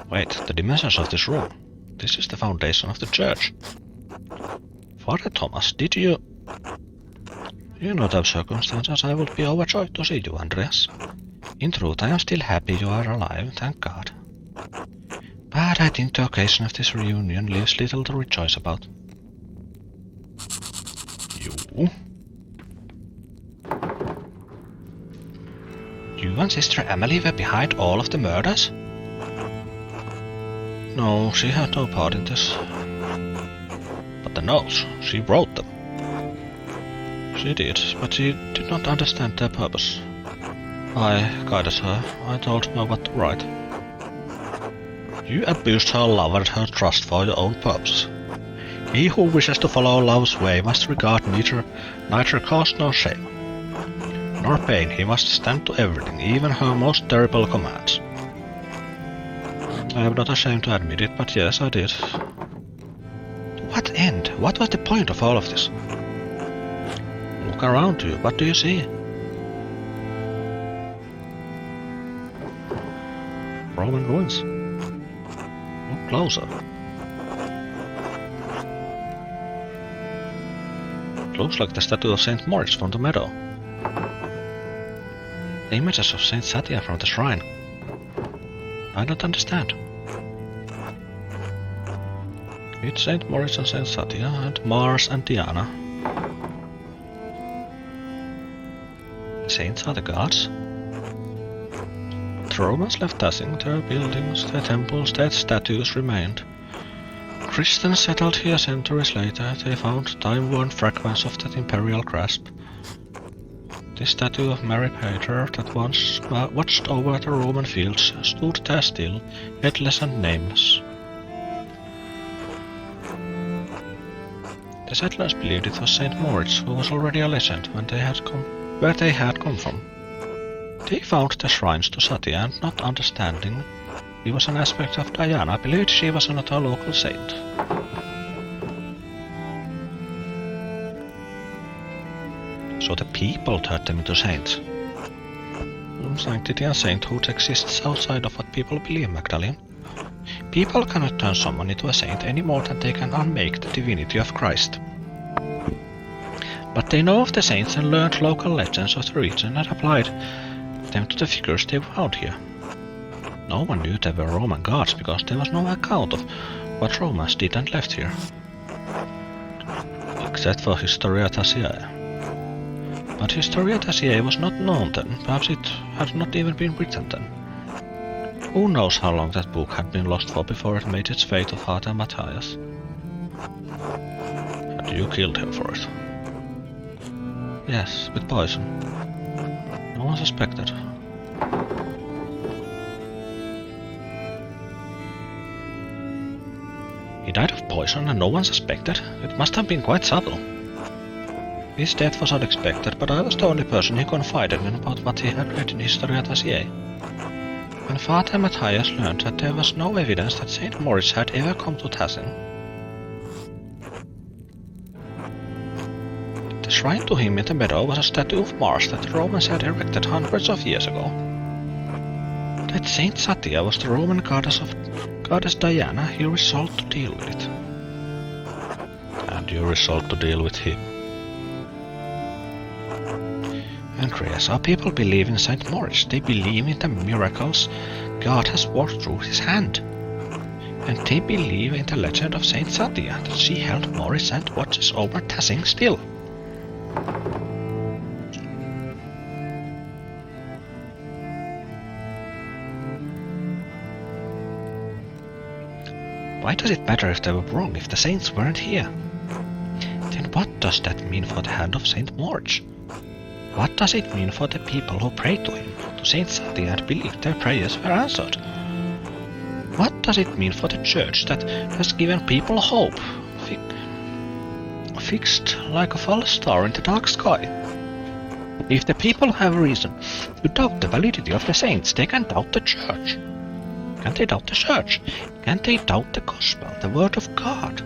Wait, the dimensions of this room. This is the foundation of the church. Father Thomas, did you... In no other circumstances I would be overjoyed to see you, Andreas. In truth, I am still happy you are alive, thank God. But I think the occasion of this reunion leaves little to rejoice about. You? You and Sister Emily were behind all of the murders? No, she had no part in this. But the notes, she wrote them. She did, but she did not understand their purpose. I guided her. I told her what to write. You abused her love and her trust for your own purpose. He who wishes to follow love's way must regard neither cause nor shame, nor pain. He must stand to everything, even her most terrible commands. I am not ashamed to admit it, but yes, I did. To what end? What was the point of all of this? Look around you. What do you see? Roman ruins. Look closer. It looks like the statue of Saint Moritz from the meadow. The images of Saint Satya from the shrine. I don't understand. It's Saint Moritz and Saint Satya, and Mars and Diana. The saints are the gods? The Romans left Tassing, their buildings, their temples, their statues remained. Christians settled here centuries later, they found time-worn fragments of that imperial grasp. The statue of Mary Pater that once watched over the Roman fields stood there still, headless and nameless. The settlers believed it was Saint Moritz who was already a legend where they had come from. They found the shrines to Sati and, not understanding he was an aspect of Diana, believed she was not a local saint. So the people turned them into saints. Sanctity and sainthood exists outside of what people believe, Magdalene. People cannot turn someone into a saint any more than they can unmake the divinity of Christ. But they know of the saints and learned local legends of the region and applied them to the figures they found here. No one knew they were Roman gods because there was no account of what Romans did and left here. Except for Historia Taciae. But Historia Taciae was not known then, perhaps it had not even been written then. Who knows how long that book had been lost for before it made its way to Father Matthias? And you killed him for it. Yes, with poison. No one suspected. He died of poison and no one suspected. It must have been quite subtle. His death was unexpected, but I was the only person he confided in about what he had read in Historia Taciae. When Father Matthias learned that there was no evidence that Saint Moritz had ever come to Tassin, the shrine to him in the meadow was a statue of Mars that the Romans had erected hundreds of years ago. That Saint Satia was the Roman goddess Diana, he resolved to deal with it. And you resolved to deal with him. Andreas, our people believe in Saint Moritz. They believe in the miracles God has worked through his hand. And they believe in the legend of Saint Satia, that she held Moritz and watches over Tassin still. Why does it matter if they were wrong, if the saints weren't here? Then what does that mean for the hand of Saint Moritz? What does it mean for the people who pray to him, to Saint Satia, and believe their prayers were answered? What does it mean for the church that has given people hope, fixed like a false star in the dark sky? If the people have reason to doubt the validity of the saints, they can doubt the church. Can they doubt the church? Can they doubt the gospel, the word of God?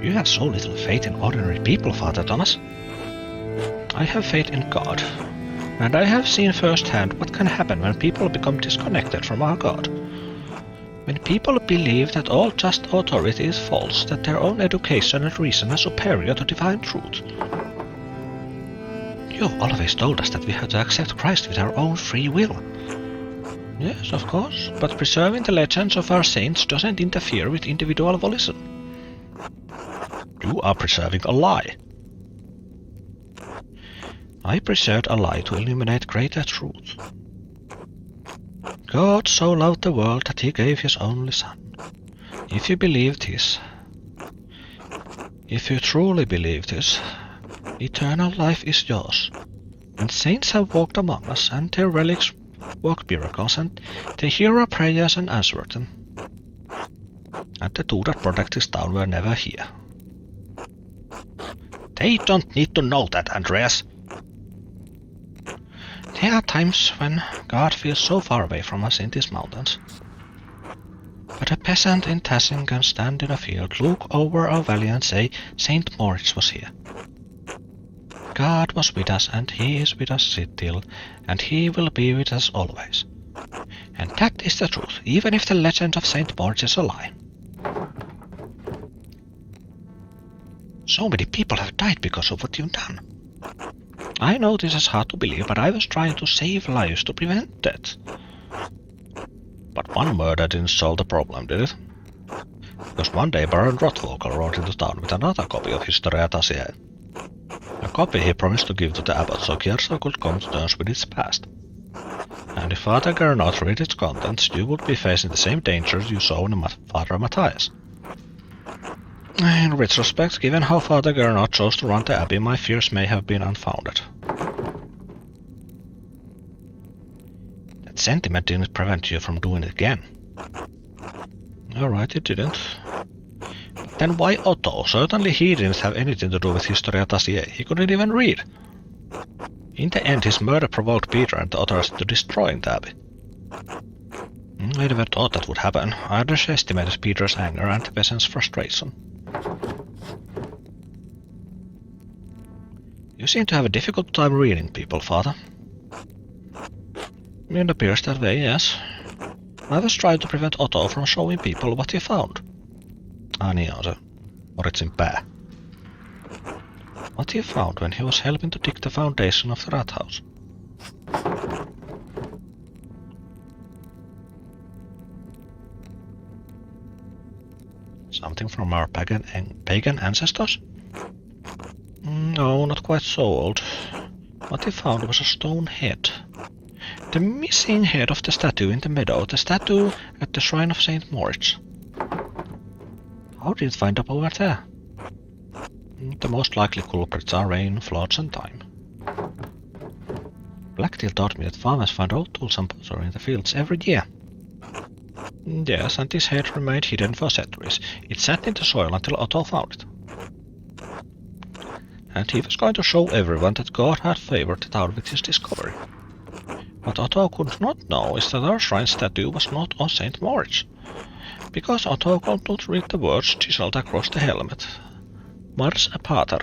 You have so little faith in ordinary people, Father Thomas. I have faith in God, and I have seen firsthand what can happen when people become disconnected from our God. When people believe that all just authority is false, that their own education and reason are superior to divine truth. You have always told us that we have to accept Christ with our own free will. Yes, of course, but preserving the legends of our saints doesn't interfere with individual volition. You are preserving a lie. I preserved a lie to illuminate greater truth. God so loved the world that he gave his only Son. If you believe this, if you truly believe this, eternal life is yours. And saints have walked among us, and their relics work miracles, and they hear our prayers and answer them. And the two that protect this town were never here. They don't need to know that, Andreas. There are times when God feels so far away from us in these mountains. But a peasant in Tassin can stand in a field, look over our valley and say, Saint Moritz was here. God was with us, and he is with us still, and he will be with us always. And that is the truth, even if the legend of Saint Moritz is a lie. So many people have died because of what you've done. I know this is hard to believe, but I was trying to save lives to prevent death. But one murder didn't solve the problem, did it? Because one day Baron Rothvogel rode into town with another copy of Historia Taciae. A copy he promised to give to the abbot so Kiersa could come to terms with its past. and if Father Gernot read its contents, you would be facing the same dangers you saw in Father Matthias. In retrospect, given how Father Gernot chose to run the abbey, my fears may have been unfounded. That sentiment didn't prevent you from doing it again. Alright, it didn't. But then why Otto? Certainly he didn't have anything to do with Historia Tassier. He couldn't even read. In the end, his murder provoked Peter and the others to destroying the abbey. I never thought that would happen. I underestimated Peter's anger and the peasants' frustration. You seem to have a difficult time reading people, Father. It appears that way, yes. I was trying to prevent Otto from showing people what he found. Niin on se Moritsin pää. What he found when he was helping to dig the foundation of the rat house. Something from our pagan ancestors? No, not quite so old. What he found was a stone head. The missing head of the statue in the meadow, the statue at the shrine of Saint Moritz. How did it find up over there? The most likely culprits are rain, floods and time. Blacktail taught me that farmers find old tools and pottery in the fields every year. Yes, and this head remained hidden for centuries. It sat in the soil until Otto found it. And he was going to show everyone that God had favored the town with his discovery. What Otto could not know is that our shrine statue was not on Saint Moritz, because Otto could not read the words chiseled across the helmet. Mars Pater.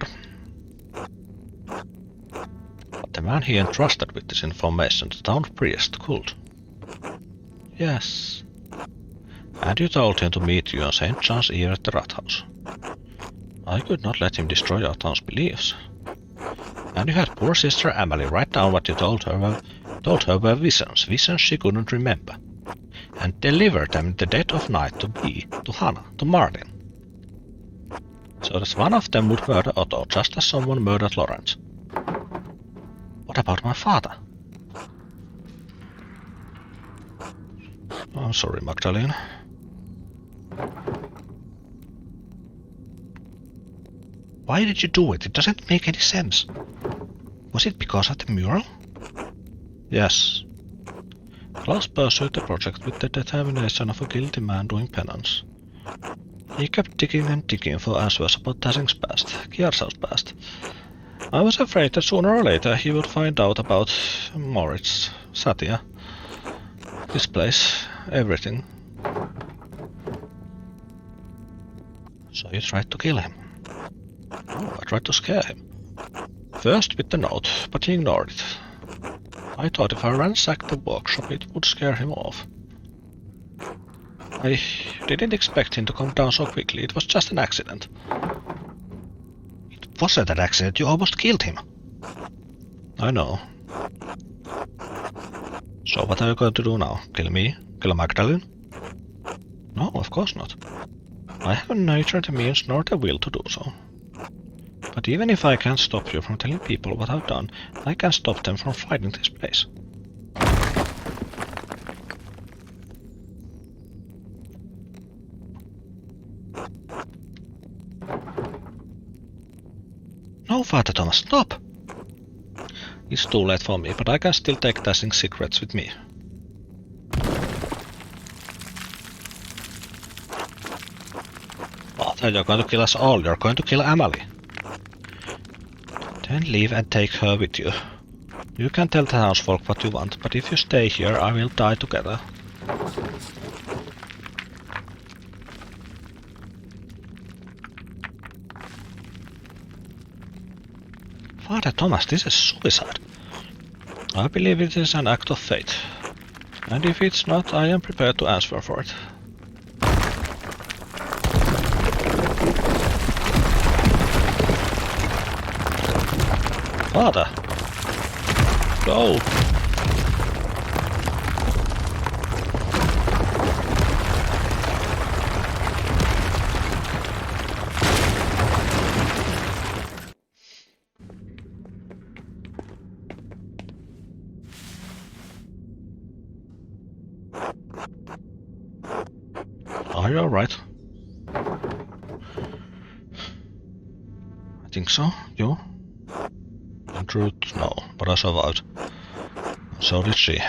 But the man he entrusted with this information, the town priest, could. Yes. And you told him to meet you on St. John's Eve at the rat house. I could not let him destroy our town's beliefs. And you had poor sister Emily write down what you told her were visions she couldn't remember, and deliver them in the dead of night to Bee, to Hannah, to Martin. So that one of them would murder Otto just as someone murdered Lawrence. What about my father? I'm sorry, Magdalene. Why did you do it? It doesn't make any sense. Was it because of the mural? Yes. Klaus pursued the project with the determination of a guilty man doing penance. He kept digging and digging for answers about Tassing's past, Kjarsal's past. I was afraid that sooner or later he would find out about Moritz, Satya, this place, everything. So you tried to kill him? Oh, I tried to scare him. First with the note, but he ignored it. I thought if I ransacked the workshop it would scare him off. I didn't expect him to come down so quickly, it was just an accident. It wasn't an accident, you almost killed him. I know. So what are you going to do now? Kill me? Kill Magdalene? No, of course not. I have neither the means nor the will to do so. But even if I can't stop you from telling people what I've done, I can stop them from finding this place. No, Father Thomas, stop! It's too late for me, but I can still take Tassing's secrets with me. Father, you're going to kill us all. You're going to kill Emily. Then leave and take her with you. You can tell the townsfolk what you want, but if you stay here, I will die together. Father Thomas, this is suicide. I believe it is an act of fate. And if it's not, I am prepared to answer for it. Father! Go! Are you alright? I think so. You? In truth, no, but I survived. So did she.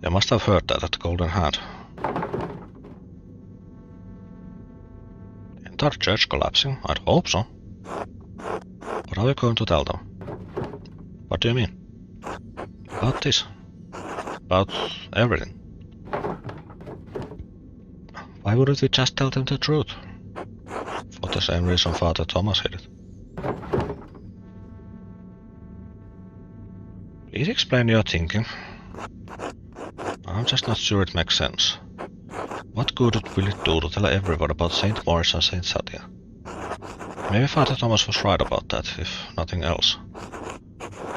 They must have heard that at the Golden Hand. The entire church collapsing? I'd hope so. What are we going to tell them? What do you mean? About this? About everything? Why wouldn't we just tell them the truth? For the same reason Father Thomas hid it. Please explain your thinking. I'm just not sure it makes sense. What good will it do to tell everyone about Saint Maurice and Saint Satia? Maybe Father Thomas was right about that, if nothing else.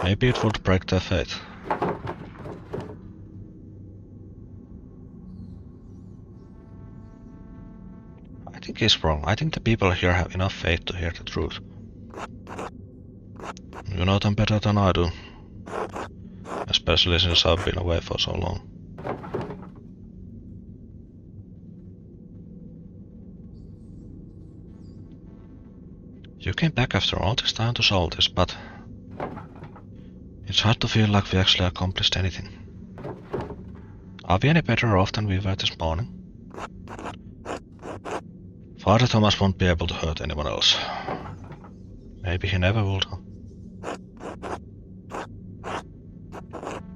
Maybe it would break their faith. I think he's wrong. I think the people here have enough faith to hear the truth. You know them better than I do. Especially since I've been away for so long. You came back after all this time to solve this, but it's hard to feel like we actually accomplished anything. Are we any better off than we were this morning? Father Thomas won't be able to hurt anyone else. Maybe he never will.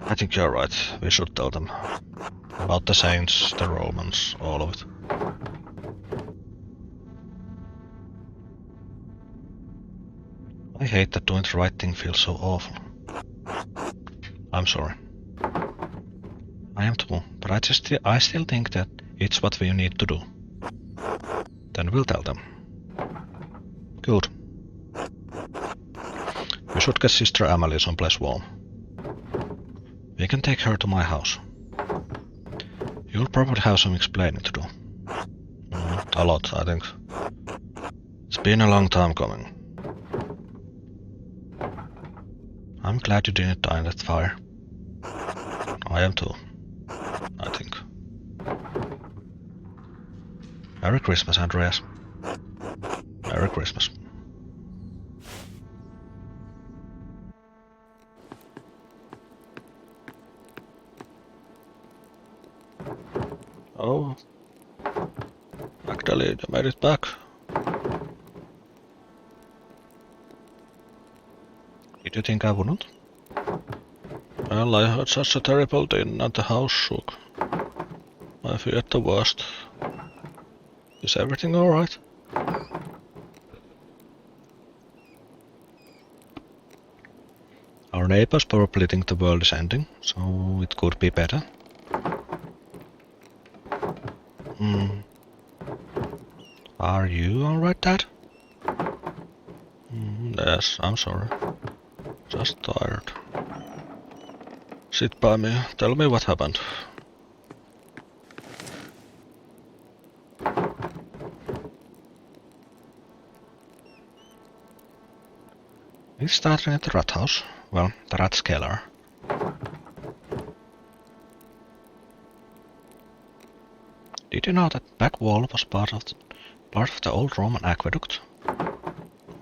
I think you're right. We should tell them. About the saints, the Romans, all of it. I hate that doing the right thing feels so awful. I'm sorry. I am too, but I still think that it's what we need to do. Then we'll tell them. Good. We should get Sister Amalie someplace warm. We can take her to my house. You'll probably have some explaining to do. A lot, I think. It's been a long time coming. I'm glad you didn't die in that fire. I am too, I think. Merry Christmas, Andreas. Merry Christmas. Oh. Magdalene, you made it back. Did you think I wouldn't? Well, I heard such a terrible din and the house shook. I feared the worst. Is everything alright? Our neighbors probably think the world is ending, so it could be better. Are you alright, Dad? Yes, I'm sorry. Just tired. Sit by me. Tell me what happened. It's starting at the rat house. Well, the rat's cellar. Did you know that back wall was part of the old Roman aqueduct?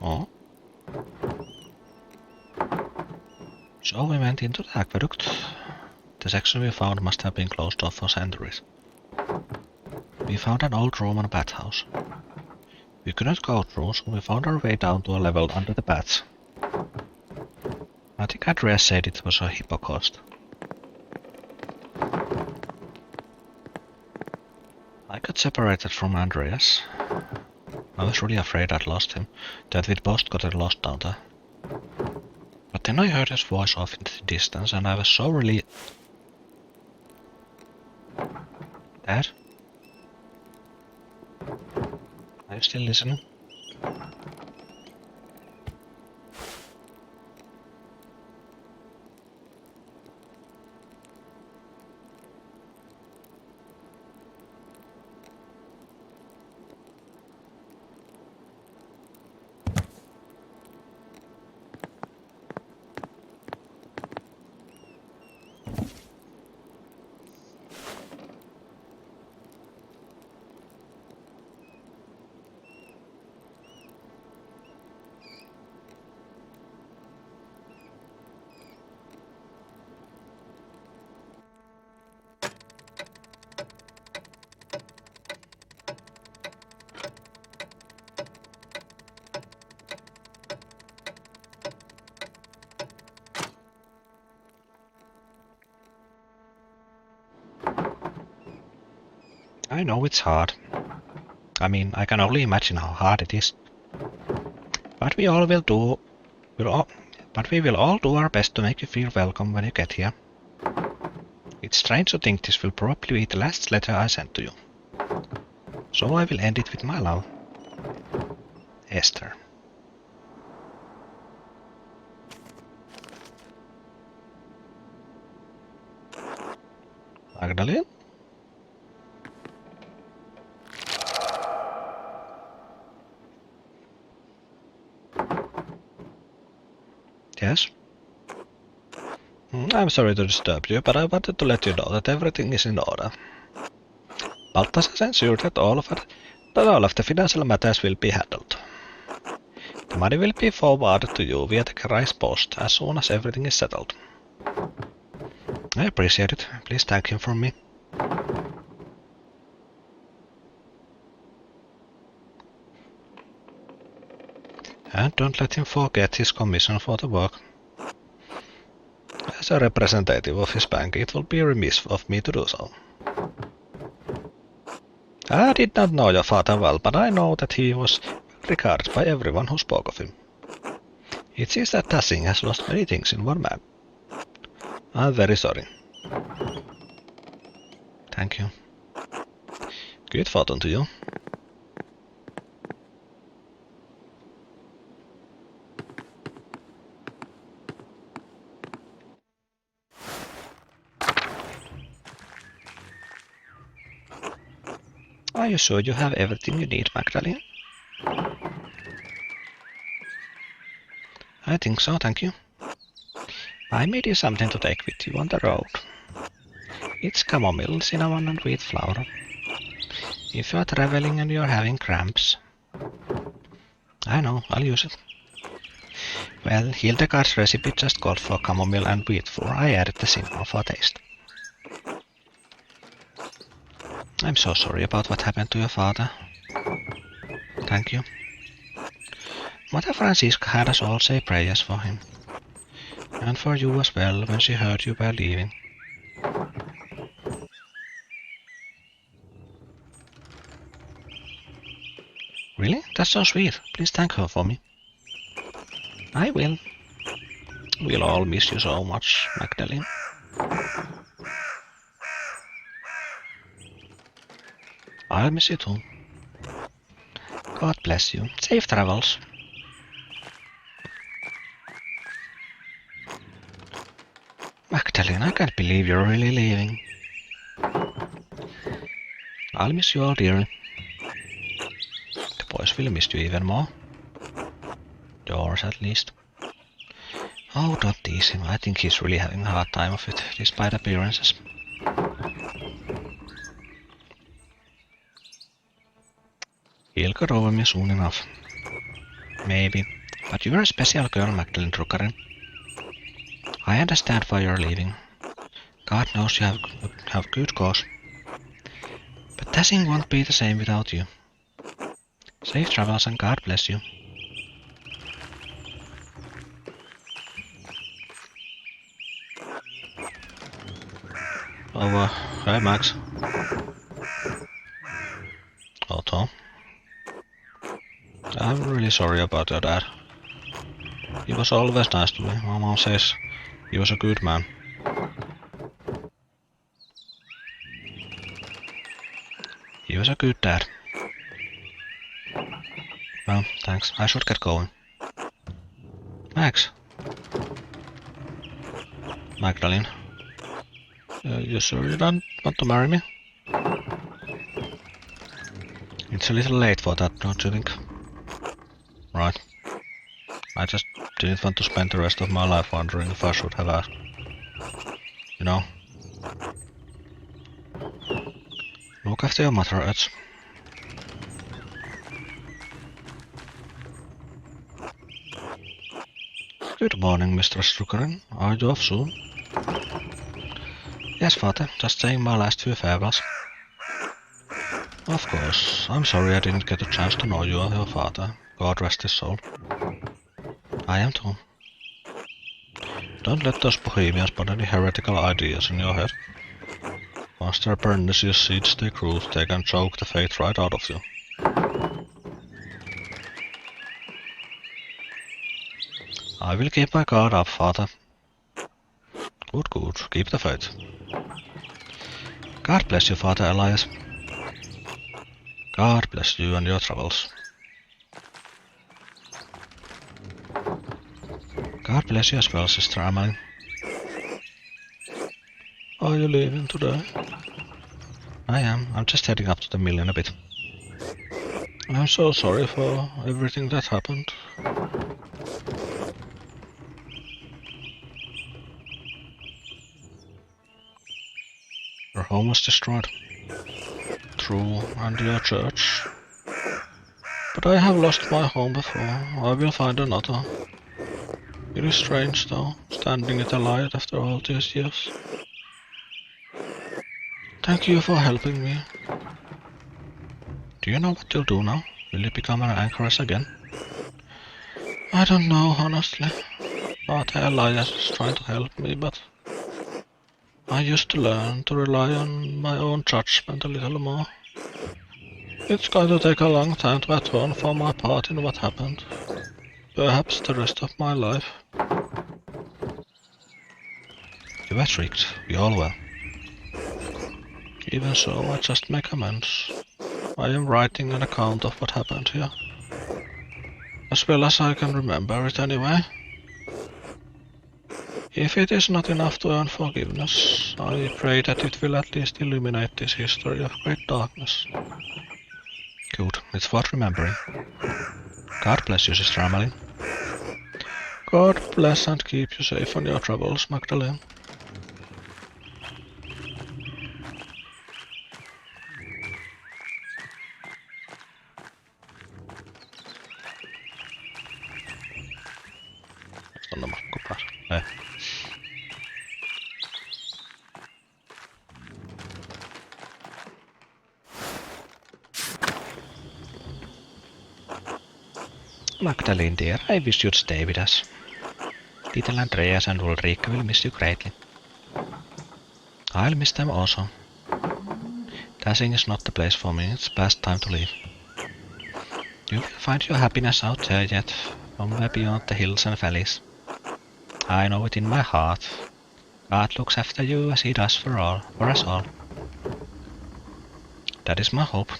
Oh. So we went into the aqueduct. The section we found must have been closed off for centuries. We found an old Roman bathhouse. We couldn't go through, so we found our way down to a level under the baths. I think Andreas said it was a hippocaust. I got separated from Andreas. I was really afraid I'd lost him, that we'd both gotten lost down there. But then I heard his voice off in the distance and I was so relieved. Dad? Are you still listening? I know it's hard. I mean, I can only imagine how hard it is. But we will all do our best to make you feel welcome when you get here. It's strange to think this will probably be the last letter I send to you. So I will end it with my love. Esther. Magdalene? Yes? I'm sorry to disturb you, but I wanted to let you know that everything is in order. Baltas has ensured that all of the financial matters will be handled. The money will be forwarded to you via the Garage post as soon as everything is settled. I appreciate it. Please thank him from me. And don't let him forget his commission for the work. As a representative of his bank, it will be remiss of me to do so. I did not know your father well, but I know that he was regarded by everyone who spoke of him. It seems that Tassing has lost many things in one man. I'm very sorry. Thank you. Good fortune to you. Are you sure you have everything you need, Magdalene? I think so, thank you. I made you something to take with you on the road. It's chamomile, cinnamon and wheat flour. If you are traveling and you are having cramps. I know, I'll use it. Well, Hildegard's recipe just called for chamomile and wheat flour. I added the cinnamon for taste. I'm so sorry about what happened to your father. Thank you. Mother Francisca had us all say prayers for him. And for you as well when she heard you were leaving. Really? That's so sweet. Please thank her for me. I will. We'll all miss you so much, Magdalene. I'll miss you too. God bless you. Safe travels. Magdalene, I can't believe you're really leaving. I'll miss you all dearly. The boys will miss you even more. Yours at least. Oh, don't tease him. I think he's really having a hard time of it, despite appearances. He'll get over me soon enough. Maybe. But you're a special girl, Magdalene Druckaren. I understand why you're leaving. God knows you have good cause. But Tassing won't be the same without you. Safe travels and God bless you. Oh, hi Max. Otto. I'm really sorry about your dad. He was always nice to me. My mom says he was a good man. He was a good dad. Well, thanks. I should get going. Max. Magdalene. You sure you don't want to marry me? It's a little late for that, don't you think? Right. I just didn't want to spend the rest of my life wondering if I should have asked. You know? Look after your mother, Eds. Good morning, Mr. Druckaren. Are you off soon? Yes, father. Just saying my last few farewells. Of course. I'm sorry I didn't get a chance to know you or your father. God rest his soul. I am too. Don't let those bohemians put any heretical ideas in your head. Once their pernicious seeds take root, they can choke the faith right out of you. I will keep my guard up, Father. Good, good. Keep the faith. God bless you, Father Elias. God bless you and your travels. God bless you as well, Sister Emily. Are you leaving today? I am. I'm just heading up to the mill in a bit. I'm so sorry for everything that happened. Your home was destroyed. True, and your church. But I have lost my home before. I will find another. It is strange, though, standing in the light after all these years. Thank you for helping me. Do you know what you'll do now? Will you become an anchoress again? I don't know, honestly. Father Elias is trying to help me, but I used to learn to rely on my own judgment a little more. It's going to take a long time to atone for my part in what happened. Perhaps the rest of my life. You were tricked, we all were. Even so, I just make amends. I am writing an account of what happened here. As well as I can remember it anyway. If it is not enough to earn forgiveness, I pray that it will at least illuminate this history of great darkness. Good, it's worth remembering. God bless you, Sister Emily. God bless and keep you safe on your travels, Magdalene. Magdalene dear, I wish you'd stay with us. Little Andreas and Ulrika will miss you greatly. I'll miss them also. Dashing is not the place for me, it's past time to leave. You will find your happiness out there yet, somewhere beyond the hills and valleys. I know it in my heart. God looks after you as he does for us all. That is my hope.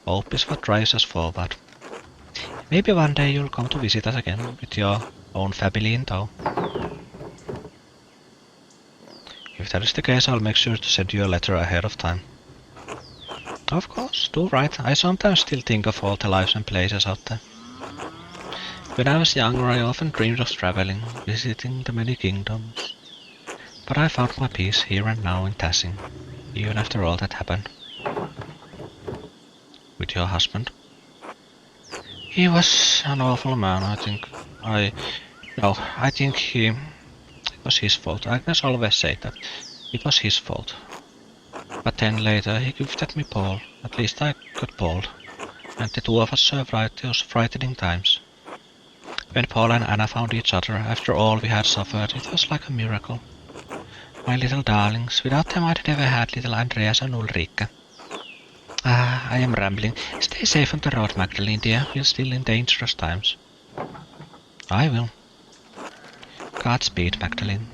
Hope is what drives us forward. Maybe one day you'll come to visit us again with your own family in tow. If that is the case, I'll make sure to send you a letter ahead of time. Of course, do write. I sometimes still think of all the lives and places out there. When I was younger, I often dreamed of traveling, visiting the many kingdoms. But I found my peace here and now in Tassing, even after all that happened. With your husband? He was an awful man, I think. I think it was his fault. Agnes always said that it was his fault. But then later he gifted me Paul. At least I got Paul. And the two of us survived those frightening times. When Paul and Anna found each other after all we had suffered, it was like a miracle. My little darlings, without them I'd never had little Andreas and Ulrika. I am rambling. Stay safe on the road, Magdalene dear. We're still in dangerous times. I will. Godspeed, Magdalene.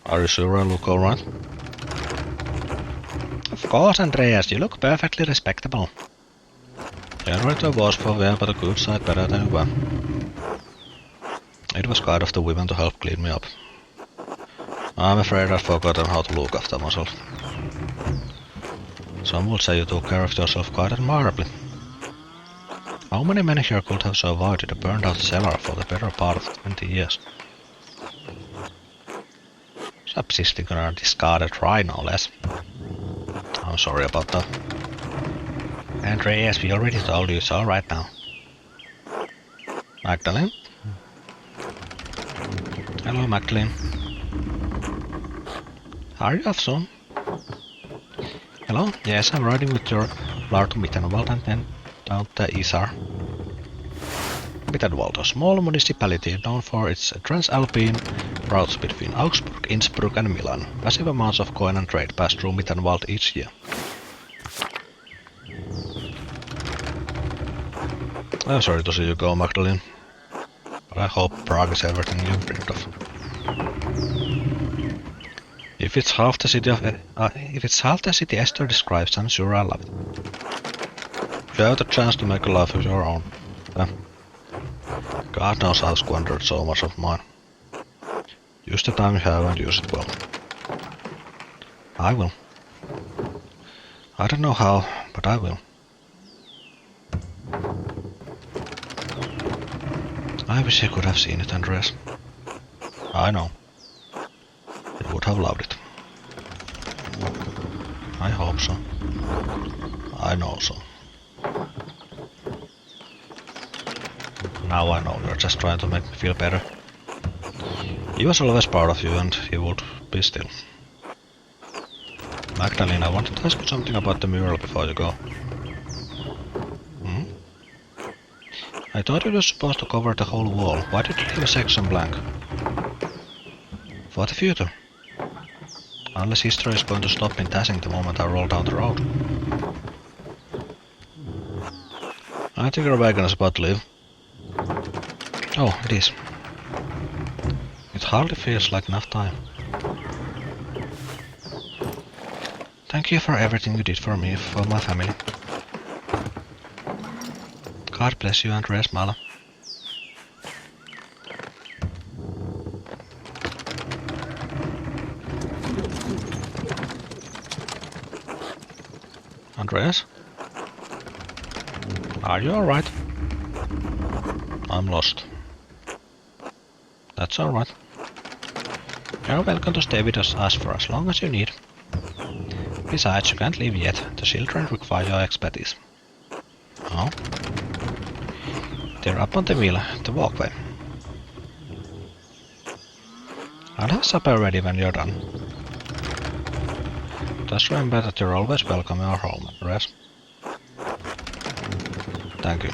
Are you sure I look alright? Of course, Andreas, you look perfectly respectable. Generally there was for wear, but a good side better than you were. It was kind of the women to help clean me up. I'm afraid I'd forgotten how to look after myself. Some would say you took care of yourself quite admirably. How many men here could have survived in a burned out cellar for the better part of 20 years? Subsisting on a discarded rye, no less. I'm sorry about that. Andreas, we already told you it's alright now. Magdalene? Hello, Magdalene. Are you off soon? Hello? Yes, I'm riding with your Lord to Mittenwald and then down the Isar. Mittenwald, a small municipality known for its transalpine routes between Augsburg, Innsbruck and Milan. Massive amounts of coin and trade pass through Mittenwald each year. I'm sorry to see you go, Magdalene. But I hope Prague is everything you've dreamed of. If it's half the city Esther describes, I'm sure I'll love it. If you have the chance to make a life of your own, God knows I've squandered so much of mine. Use the time you have and use it well. I will. I don't know how, but I will. I wish I could have seen it, Andreas. I know. You would have loved it. I hope so. I know so. Now I know you're just trying to make me feel better. He was always proud of you and he would be still. Magdalene, I wanted to ask you something about the mural before you go. I thought it was supposed to cover the whole wall. Why did you leave a section blank? For the future. Unless history is going to stop in passing the moment I roll down the road. I think your wagon is about to leave. Oh, it is. It hardly feels like enough time. Thank you for everything you did for me, for my family. God bless you, Andreas Mala. Andreas? Are you alright? I'm lost. That's alright. You're welcome to stay with us for as long as you need. Besides, you can't leave yet. The children require your expertise. Oh? They're up on the wheel, the walkway. I'll have supper ready when you're done. Just remember that you're always welcome in our home, Andreas. Thank you.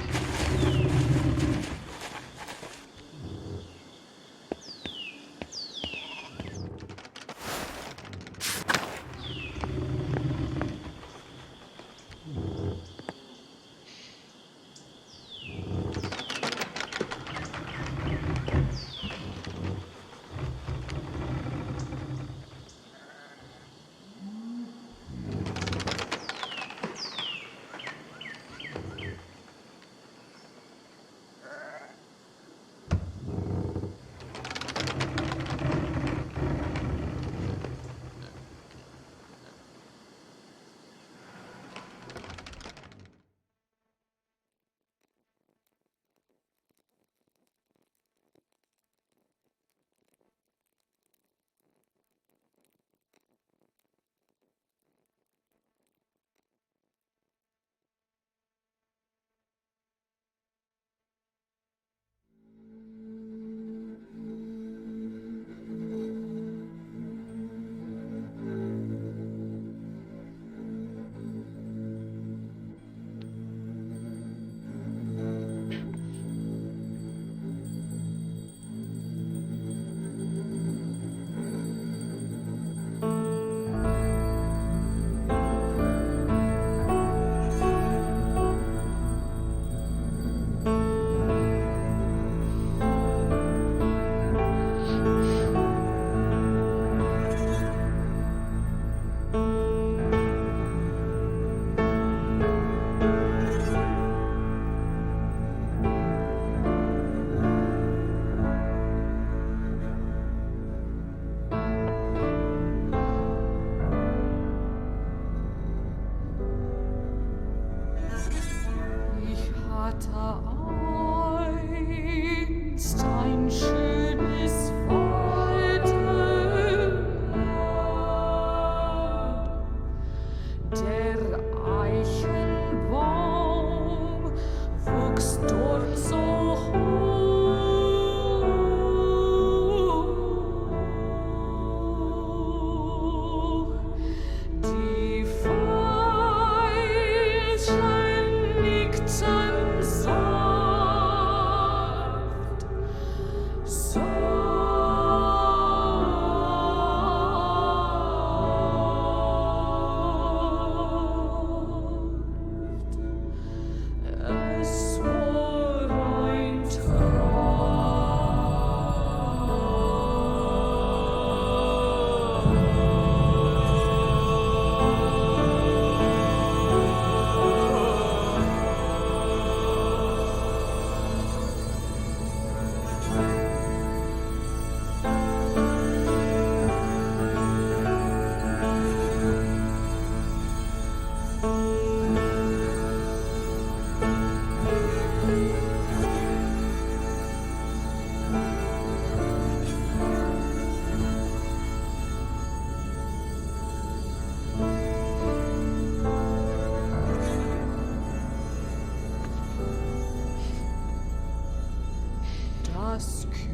Die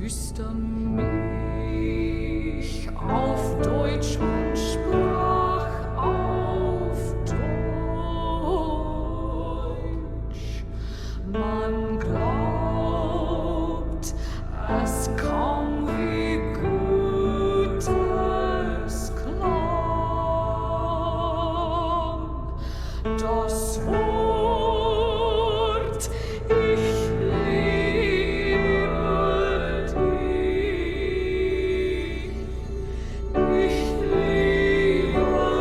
küsste mich auf Deutsch und sprach auf Deutsch. Man glaubt, es kam wie Goethes Klang. Das Wort, ich liebe dich, ich liebe dich.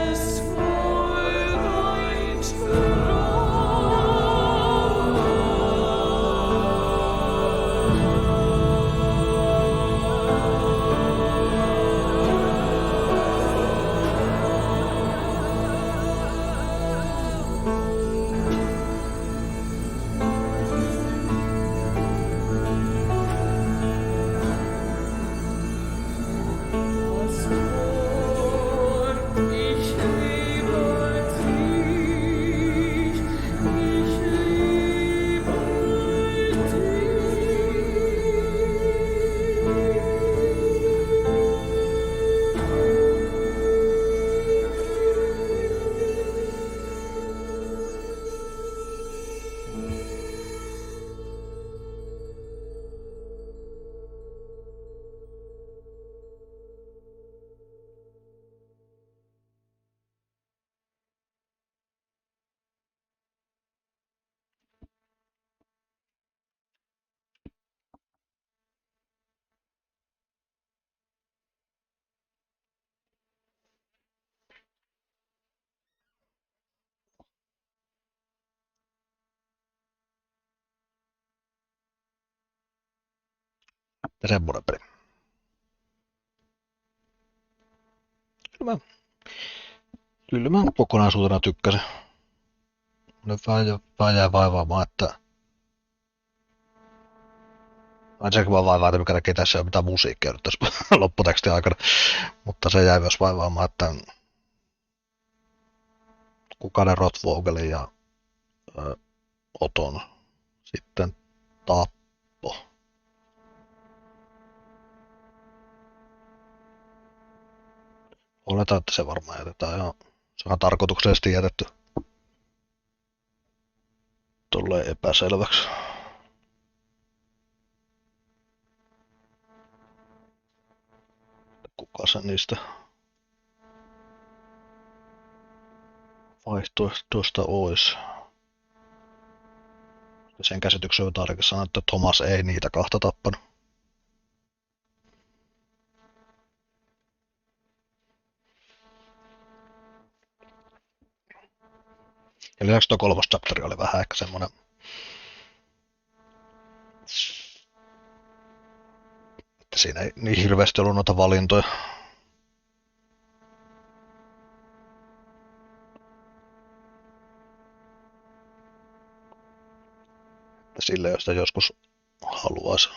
Es war ein Das Wort, ich liebe dich, ich liebe Ja semmonen peli. Kyllä mä kokonaisuutena tykkäsin. Nyt vähän jää vaivaamaan, että ensinnäkin vaan vaivaa, että mikä näkee tässä ei ole mitään musiikkia nyt tässä lopputekstin aikana. Mutta se jäi myös vaivaamaan, että kukainen Rothvogelin ja Oton sitten tappo. Oletan, että se varmaan jätetään ihan, se on tarkoituksellisesti jätetty tolleen epäselväksi. Kuka se niistä vaihtoehtoista olisi? Sen käsityksen on tarkemmin sanonut, että Thomas ei niitä kahta tappanut. Ja lisäksi tuo kolmas chapteri oli vähän ehkä semmonen, että siinä ei niin hirveästi ollut noita valintoja. Että sille, jos sitä joskus haluaisi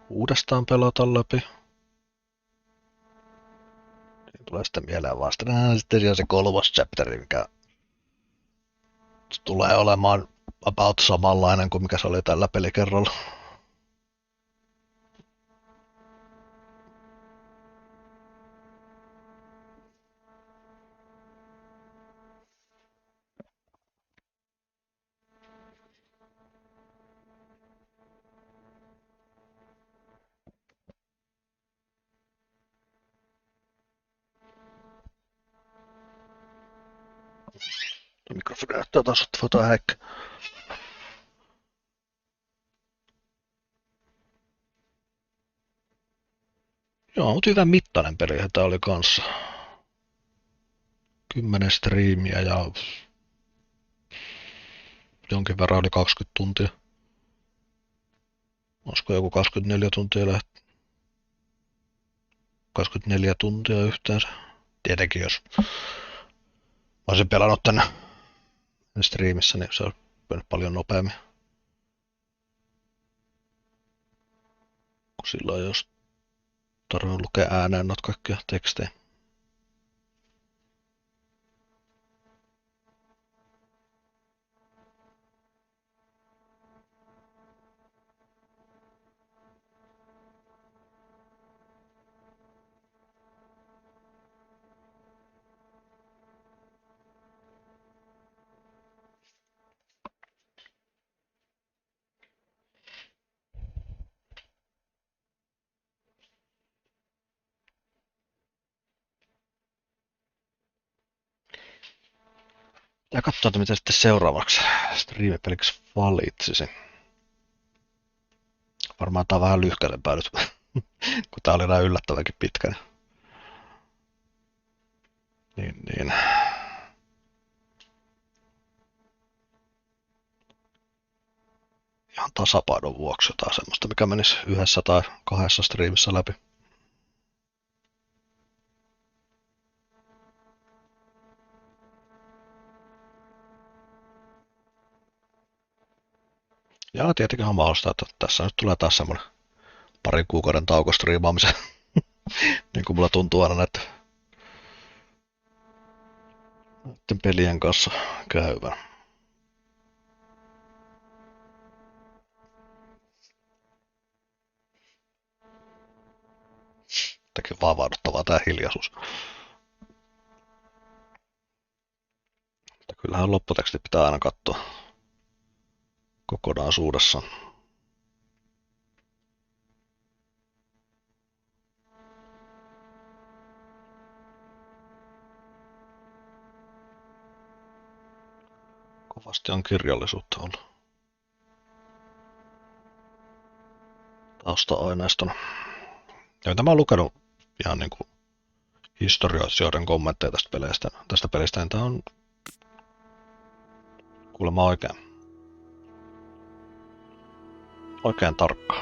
uudestaan pelata läpi, niin tulee sitten mieleen vasta sitten se kolmas chapteri, mikä tulee olemaan about samanlainen kuin mikä se oli tällä pelikerralla. Mikrofoni näyttää taas ottavan häkkä. Joo, mutta hyvän mittainen peli tää oli kanssa. 10 striimiä ja jonkin verran oli 20 tuntia. Olisiko joku 24 tuntia 24 tuntia yhteensä. Tietenkin jos olisin pelannut tänne striimissä, niin se olisi mennyt paljon nopeammin. Kun silloin ei olisi tarvinnut lukea ääneen noita kaikkia tekstejä. Ja katsotaan, että mitä sitten seuraavaksi striimipeliksi valitsisin. Varmaan tää on vähän lyhkäisempää nyt, kun tää oli näin yllättävänkin pitkä. Niin. Ihan tasapainon vuoksi jotain semmoista, mikä menisi yhdessä tai kahdessa striimissä läpi. Ja tietenkin on mahdollista, että tässä nyt tulee taas semmoinen parin kuukauden tauko striimaamisen. Niin kuin mulla tuntuu aina näiden pelien kanssa käyvän. Jotenkin vaivauduttavaa tää hiljaisuus. Mutta kyllähän lopputeksti pitää aina katsoa kokonaisuudessaan. Kovasti on kirjallisuutta ollut tausta-aineistona. Ja mä oon lukenut ihan niinku historioitsijoiden kommentteja tästä pelistä, niin tää on kuulemma oikein tarkka.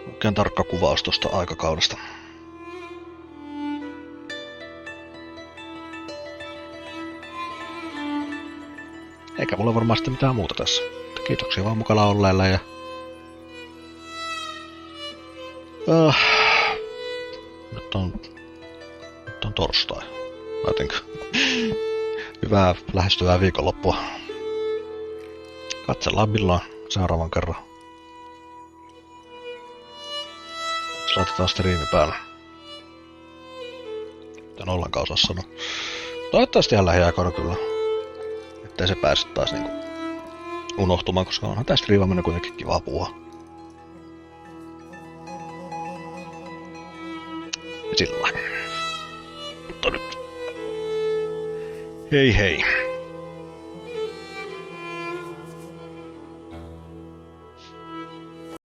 Oikein tarkka kuvaus tuosta aikakaudesta. Eikä mulla varmasti mitään muuta tässä. Kiitoksia vaan mukana olleille ja nyt on torstai. Näetinkö? Hyvää lähestyvää viikonloppua. Katsellaan milloin seuraavan kerran. Laitetaan striimi päälle. En ollenkaan osaa sanoa. Toivottavasti ihan lähiaikoina kyllä. Ettei se pääse taas niinku unohtumaan, koska onhan tää striivaaminen kuitenkin kivaa puhua. Sillä. Mutta nyt. Hei hei.